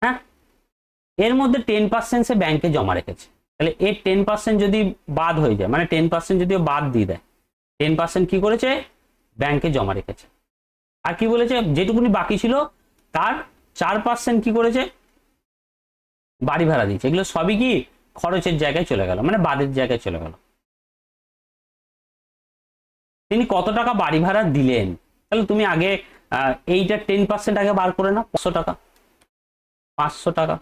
হ্যাঁ, এর মধ্যে 10% সে ব্যাংকে জমা রেখেছে। তাহলে এর 10% যদি বাদ হয়ে যায়, মানে 10% যদি বাদ দিয়ে দেয়, 10% কি করেছে, ব্যাংকে জমা রেখেছে। আর কি বলেছে, যেটুকুনি বাকি ছিল তার 4% কি করেছে, বাড়ি ভাড়া দিয়েছে। এগুলো সবই কি খরচের জায়গায় চলে গেল, মানে বাদের জায়গায় চলে গেল। তিনি কত টাকা বাড়ি ভাড়া দিলেন, তাহলে তুমি আগে এইটা 10% আগে বার করে নাও। 500 টাকা, 500 টাকা।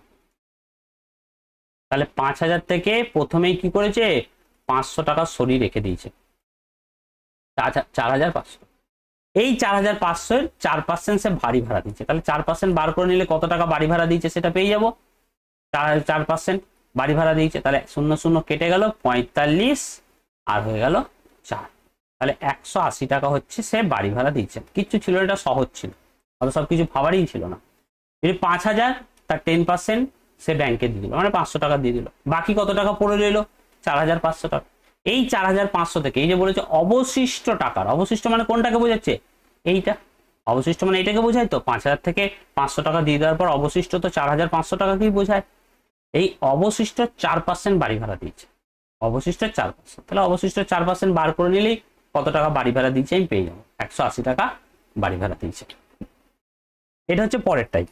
তাহলে 5000 থেকে প্রথমেই কি করেছে, 500 টাকা সরিয়ে রেখে দিয়েছে, 4500। এই 4500-এর 4% সে বাড়ি ভাড়া দিচ্ছে। তাহলে 4% বার করে নিলে কত টাকা বাড়ি ভাড়া দিয়েছে সেটা পেয়ে যাবো। 4% বাড়ি ভাড়া দিয়েছে, তাহলে 0 0 কেটে গেল, 45 আর হয়ে গেল 4। তাহলে 180 টাকা হচ্ছে সে বাড়ি ভাড়া দিচ্ছে। কিচ্ছু ছিল, এটা সহজ ছিল, অত সবকিছু ভাবারই ছিল না। যদি 5000 তার 10% সে ব্যাংকে দিয়ে দিল, মানে 500 টাকা দিয়ে দিল। বাকি কত টাকা পড়ে রইল, 4500 টাকা। এই 4500 থেকে, এই যে বলেছে অবশিষ্ট টাকার, অবশিষ্ট মানে কোনটাকে বোঝাচ্ছে, এইটা অবশিষ্ট মানে এইটাকে বোঝায়। তো 5000 থেকে 500 টাকা দিয়ে দেওয়ার পর অবশিষ্ট তো 4500 টাকাকেই বোঝায়। এই অবশিষ্ট 4% বাড়ি ভাড়া দিয়েছে, অবশিষ্ট 4%। তাহলে অবশিষ্ট 4% বার করে নিলেই কত টাকা বাড়ি ভাড়া দিয়েছে আমি পেয়ে যাবো, 180 টাকা বাড়ি ভাড়া দিয়েছে। এটা হচ্ছে পরের টাইপ।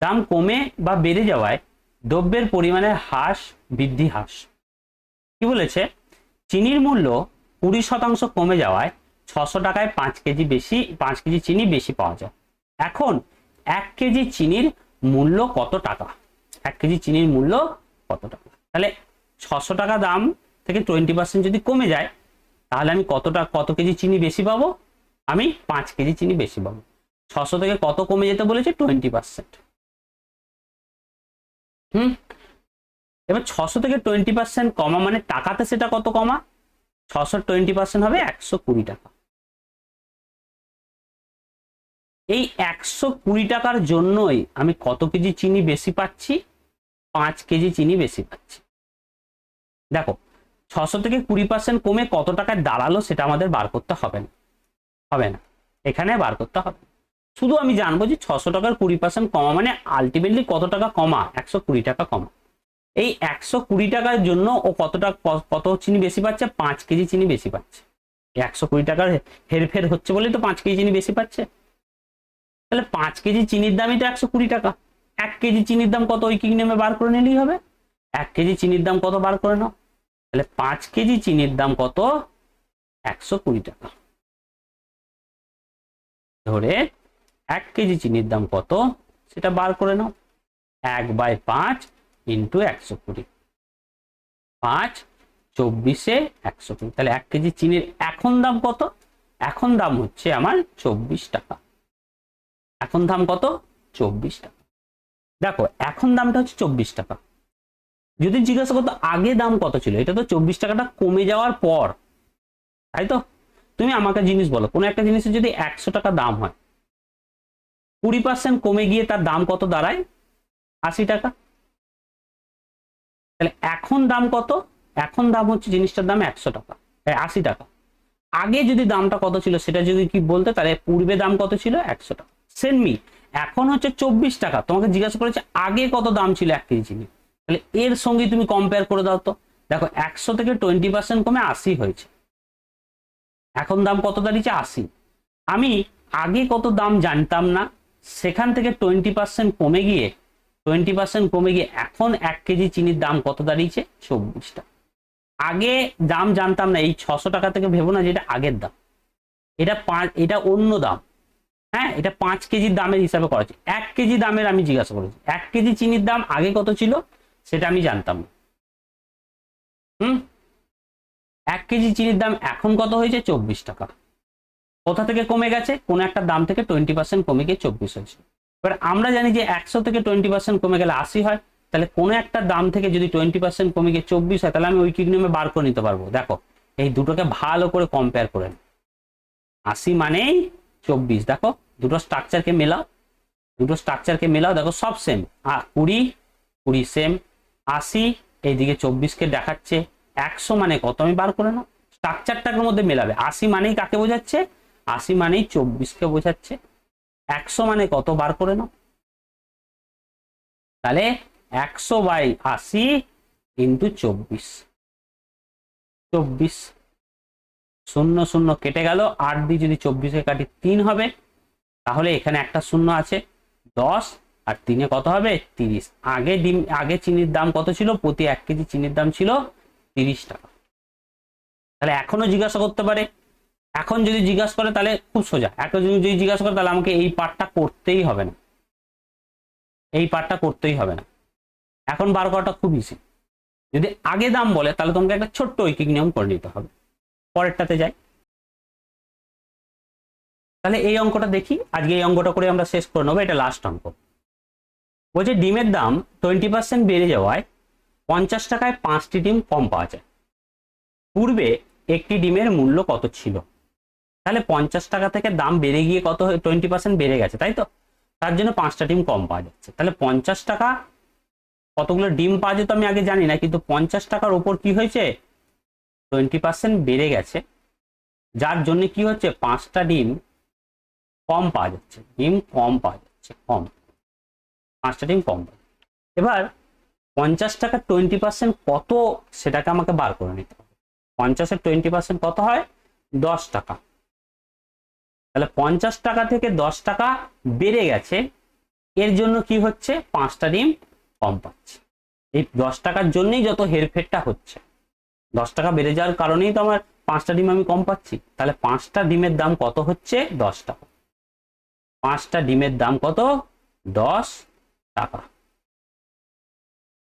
দাম কমে বা বেড়ে যাওয়ায় দ্রব্যের পরিমাণের হ্রাস, বৃদ্ধি, হ্রাস। কি বলেছে, চিনির মূল্য 20% কমে যাওয়ায় 600 টাকায় 5 কেজি বেশি, 5 কেজি চিনি বেশি পাওয়া যায়। এখন 1 কেজি চিনির মূল্য কত টাকা, 1 কেজি চিনির মূল্য কত টাকা। তাহলে 600 টাকা দাম থেকে 20% যদি কমে যায়, তাহলে আমি কত কেজি চিনি বেশি পাবো, আমি 5 কেজি চিনি বেশি পাবো। 600 থেকে কত কমে যেতে বলেছে, 20%। এবার 600 থেকে 20% কমা মানে টাকাতে সেটা কত কমা, 600 20% হবে 120 টাকা। এই 120 টাকার জন্যই আমি কত কেজি চিনি বেশি পাচ্ছি, 5 কেজি চিনি বেশি পাচ্ছি। দেখো 600 থেকে 20% কমে কত টাকায় দাঁড়ালো সেটা আমাদের বার করতে হবে না, হবে না, এখানে বার করতে হবে। শুধু আমি জানবো যে 600 টাকার 20% কমা মানে আলটিমেটলি কত টাকা কমা, 120 টাকা কমা। এই 120 টাকার জন্য ও কত চিনি বেশি পাচ্ছে, 5 কেজি চিনি বেশি পাচ্ছে। 120 টাকার হেরফের হচ্ছে বলেই তো 5 কেজি চিনি বেশি পাচ্ছে। তাহলে 5 কেজি চিনির দামই তো 120 টাকা। 1 কেজি চিনির দাম কত, ওই কি নেমে বার করে নিলেই হবে। 1 কেজি চিনির দাম কত বার করে নাও, তাহলে 5 কেজি চিনির দাম কত, 120 টাকা। ধরে 1 কেজি চিনির দাম কত সেটা বার করে নাও। 1/5 ইন্টু 120, 5 24-এ 120, তাহলে 1 কেজি চিনির এখন দাম কত? এখন দাম হচ্ছে আমার 24 টাকা। এখন দাম কত? 24 টাকা। দেখো এখন দামটা হচ্ছে 24 টাকা। যদি জিজ্ঞাসা করতো আগে দাম কত ছিল, এটা তো 24 টাকাটা কমে যাওয়ার পর, তাই তো? তুমি আমাকে জিনিস বলো, কোনো একটা জিনিসের যদি 100 টাকা দাম হয়, 20% কমে গিয়ে তার দাম কত দাঁড়ায়? 80 টাকা। তাহলে এখন দাম কত? এখন দাম হচ্ছে জিনিসটার দাম 100 টাকা, 80 টাকা। আগে যদি দামটা কত ছিল সেটা যদি কি বলতে, তাহলে পূর্বে দাম কত ছিল? 100 টাকা। সেমনি এখন হচ্ছে 24 টাকা, তোমাকে জিজ্ঞাসা করেছে আগে কত দাম ছিল 1 কেজি চিনি, তাহলে এর সঙ্গে তুমি কম্পেয়ার করে দাও তো। দেখো 100 থেকে 20% কমে 80 হয়েছে, এখন দাম কত দাঁড়িয়েছে? 80। আমি আগে কত দাম জানতাম না, সেখান থেকে 20% কমে গিয়ে 20% কমে গিয়ে এখন 1 কেজি চিনির দাম কত দাঁড়িয়েছে? 24 টাকা। আগে দাম জানতাম না, এই 600 টাকা থেকে ভেবো না যেটা আগের দাম, এটা অন্য দাম। হ্যাঁ, এটা 5 কেজির দামের হিসাবে করা হচ্ছে। 1 কেজি দামের আমি জিজ্ঞাসা করেছি, 1 কেজি চিনির দাম আগে কত ছিল সেটা আমি জানতাম না। 1 কেজি চিনির দাম এখন কত হয়েছে? 24 টাকা। কোথা থেকে কমে গেছে? কোন একটা দাম থেকে 20% কমে গিয়ে 24 হয়েছে। এবার আমরা জানি যে 100 থেকে 20% কমে গেলে 80 হয়, তাহলে কোন একটা দাম থেকে যদি 20% কমে গিয়ে 24 হয়, তাহলে আমি ঐকিক নিয়মে বার করে নিতে পারবো। দেখো এই দুটোকে ভালো করে কম্পেয়ার করে, 80 মানেই 24। দেখো দুটো স্ট্রাকচারকে মেলাও, দেখো সব সেম। 20 20 সেম, 80 এইদিকে 24কে দেখাচ্ছে, 100 মানে কত আমি বার করে নাও, স্ট্রাকচারটার মধ্যে মেলাবে। 80 মানেই কাকে বোঝাচ্ছে? 80 মানেই 24কে বোঝাচ্ছে। 100 মানে কত বার করে নাও, তাহলে 100/80 ইন্টু 24, 24 শূন্য শূন্য কেটে গেল, 8 দিয়ে যদি 24কে কাটি 3 হবে, তাহলে এখানে একটা শূন্য আছে, 10 আর 3-এ কত হবে? 30। আগে চিনির দাম কত ছিল? প্রতি 1 কেজি চিনির দাম ছিল 30 টাকা। তাহলে এখনো জিজ্ঞাসা করতে পারে, এখন যদি জিজ্ঞাসা করে তাহলে খুব সোজা। এখন যদি জিজ্ঞাসা করে তাহলে আমাকে এই পার্টটা করতেই হবে না, এখন বার করাটা খুব ইজি। যদি আগে দাম বলে তাহলে তোমাকে একটা ছোট্ট ঐকিক নিয়ম করে নিতে হবে। পরেরটাতে যাই, তাহলে এই অঙ্কটা দেখি। আজকে এই অঙ্কটা করে আমরা শেষ করে নেবো, এটা লাস্ট অঙ্ক। বলছে ডিমের দাম 20% বেড়ে যাওয়ায় 50 টাকায় 5টি ডিম কম পাওয়া যায়। পূর্বে একটি ডিমের মূল্য কত ছিল? তাহলে 50 টাকা থেকে দাম বেড়ে গিয়ে কত 20% বেড়ে গেছে, তাই তো? তার জন্য 5টা ডিম কম পাওয়া যাচ্ছে। তাহলে 50 টাকা কতগুলো ডিম পাওয়া যেত আমি আগে জানি না, কিন্তু 50 টাকার উপর কি হয়েছে? 20% বেড়ে গেছে, যার জন্য কি হচ্ছে? 5টা ডিম কম পাওয়া যাচ্ছে, কম, 5টা ডিম কম। এবার 50 টাকা 20% কত সেটাকে আমাকে বার করে নিতে হবে। 50-এর 20% কত হয়? 10 টাকা। তাহলে 50 টাকা থেকে 10 টাকা বেড়ে গেছে, এর জন্য কি হচ্ছে? 5টা ডিম কম পাচ্ছে। এই 10 টাকার জন্যই যত হেরফেরটা হচ্ছে, 10 টাকা বেড়ে যাওয়ার কারণেই তো আমার 5টা ডিম আমি কম পাচ্ছি। তাহলে 5টা ডিমের দাম কত হচ্ছে? 10 টাকা। 5টা ডিমের দাম কত? 10 টাকা।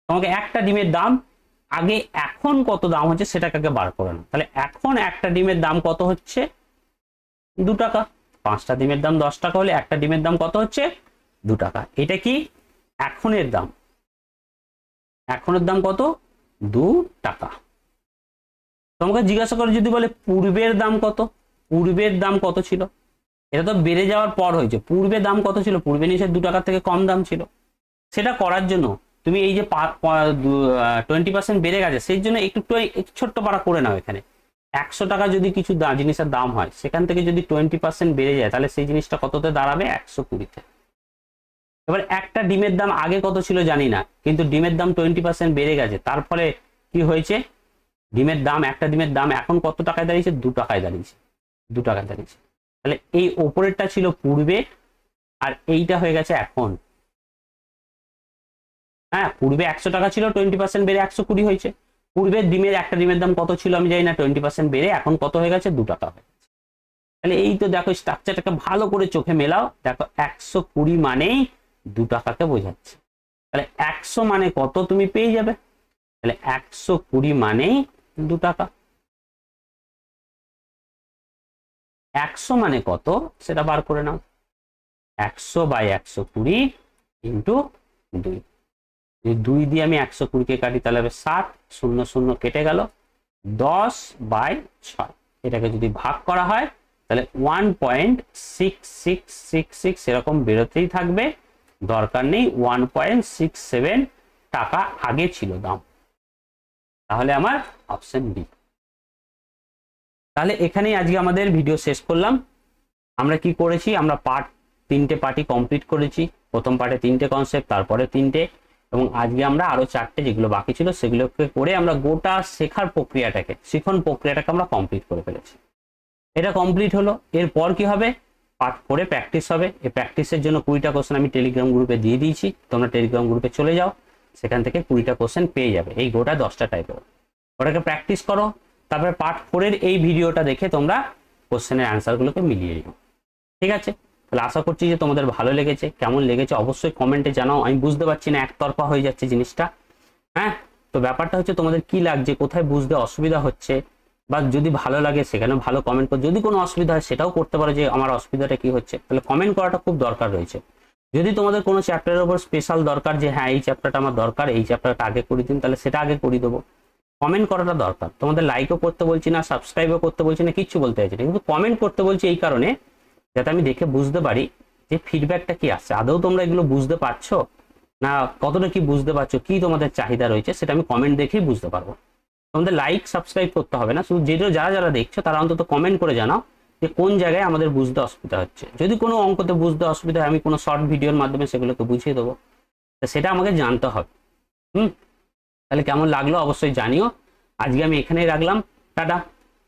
তোমাকে একটা ডিমের দাম আগে এখন কত দাম হচ্ছে সেটাকে আগে বার করে না। তাহলে এখন একটা ডিমের দাম কত হচ্ছে? 2 টাকা। 5টা ডিমের দাম 10 টাকা হলে একটা ডিমের দাম কত হচ্ছে? 2 টাকা। এটা কি এখনের দাম? এখনের দাম কত? 2 টাকা। তোমাকে জিজ্ঞাসা করে যদি বলে পূর্বের দাম কত, পূর্বের দাম কত ছিল? এটা তো বেড়ে যাওয়ার পর হয়েছে। পূর্বে দাম কত ছিল? পূর্বে নিশ্চয়ই 2 টাকার থেকে কম দাম ছিল। সেটা করার জন্য তুমি এই যে 20% বেড়ে গেছে, সেই জন্য একটু ছোট্ট পারা করে নাও। এখানে 100 টাকা যদি কিছু জিনিসের দাম হয়, সেখান থেকে যদি 20% বেড়ে যায়, তাহলে সেই জিনিসটা কততে দাঁড়াবে? 120-তে। এবার একটা ডিমের দাম আগে কত ছিল জানি না, কিন্তু ডিমের দাম 20% বেড়ে গেছে, তার ফলে কি হয়েছে? ডিমের দাম, একটা ডিমের দাম এখন কত টাকায় দাঁড়িয়েছে? 2 টাকায় দাঁড়িয়েছে, 2 টাকায় দাঁড়িয়েছে। তাহলে এই ওপরেরটা ছিল পূর্বে, আর এইটা হয়ে গেছে এখন। হ্যাঁ, পূর্বে 100 টাকা ছিল, 20% বেড়ে 120 হয়েছে। পূর্বে একটা ডিমের দাম কত ছিল আমি জানি না, 20% বেড়ে এখন কত হয়ে গেছে? 2 টাকা হয়ে গেছে। তাহলে এই তো দেখো স্ট্রাকচারটাকে ভালো করে চোখে মেলাও, দেখো 120 মানেই 2 টাকাকে বোঝাচ্ছে। তাহলে 100 মানে কত তুমি পেয়ে যাবে, তাহলে 120 মানেই 2 টাকা। 100 মানে কত সেটা বার করে নাও, 100/120 ইন্টু 2। যদি 2 দিয়ে আমি 120কে কাটি তাহলে হবে 60, 0 0 কেটে গেল, 10/6। এটাকে যদি ভাগ করা হয় তাহলে 1.6666 এরকম বেরোতেই থাকবে, দরকার নেই 1.67 টাকা আগে ছিল দাম। তাহলে আমার অপশন বি। তাহলে এখানেই আজকে আমাদের ভিডিও শেষ করলাম। আমরা কি করেছি, আমরা তিনটে পার্টি কমপ্লিট করেছি। প্রথম পার্টে 3টে কনসেপ্ট, তারপরে 3টে, এবং আজকে আমরা আরো 4টে যেগুলো বাকি ছিল সেগুলোকে করে আমরা গোটা শেখার প্রক্রিয়াটাকে, শিখন প্রক্রিয়াটাকে আমরা কমপ্লিট করে ফেলেছি। এটা কমপ্লিট হলো, এরপর কি হবে, পার্ট 4 প্র্যাকটিস হবে। এই প্র্যাকটিসের জন্য 20টা কোশ্চেন আমি টেলিগ্রাম গ্রুপে দিয়ে দিয়েছি, তোমরা টেলিগ্রাম গ্রুপে চলে যাও, সেখান থেকে 20টা কোশ্চেন পেয়ে যাবে, এই গোটা 10টা টাইপের। ওটাকে প্র্যাকটিস করো, তারপরে পার্ট 4 এই ভিডিওটা দেখে তোমরা কোশ্চেনের অ্যান্সারগুলোকে মিলিয়ে নিও। ঠিক আছে, তাহলে আশা করছি যে তোমাদের ভালো লেগেছে। কেমন লেগেছে অবশ্যই কমেন্টে জানাও, আমি বুঝতে পারছি না, একতরফা হয়ে যাচ্ছে জিনিসটা। হ্যাঁ, তো ব্যাপারটা হচ্ছে তোমাদের কি লাগছে, কোথায় বুঝতে অসুবিধা হচ্ছে, বা যদি ভালো লাগে সেখানে ভালো কমেন্ট করো। যদি কোনো অসুবিধা হয় সেটাও করতে পারো যে আমার অসুবিধাটা কি হচ্ছে, তাহলে কমেন্ট করাটা খুব দরকার রয়েছে। যদি তোমাদের কোনো চ্যাপ্টারের উপর স্পেশাল দরকার যে হ্যাঁ এই চ্যাপ্টারটা আমার দরকার, এই চ্যাপ্টারটা আগে করে দিন, তাহলে সেটা আগে করে দেবো। কমেন্ট করাটা দরকার, তোমাদের লাইকও করতে বলছি না, সাবস্ক্রাইবও করতে বলছি না, কিচ্ছু বলতে চাইছি না, কিন্তু কমেন্ট করতে বলছি এই কারণে যাতে আমি দেখে বুঝতে পারি যে ফিডব্যাকটা কি আসছে, আদৌ তোমরা এগুলো বুঝতে পারছো না, কতটা কি বুঝতে পারছো, কি তোমাদের চাহিদা রয়েছে সেটা আমি কমেন্ট দেখেই বুঝতে পারবো। তোমাদের লাইক সাবস্ক্রাইব করতে হবে না, শুধু যারা যারা দেখছো তারা অন্তত কমেন্ট করে জানাও যে কোন জায়গায় আমাদের বুঝতে অসুবিধা হচ্ছে। যদি কোনো অঙ্কতে বুঝতে অসুবিধা হয় আমি কোনো শর্ট ভিডিওর মাধ্যমে সেগুলোকে বুঝিয়ে দেবো, সেটা আমাকে জানতে হবে। তাহলে কেমন লাগলো অবশ্যই জানিও। আজকে আমি এখানেই রাখলাম, টাটা।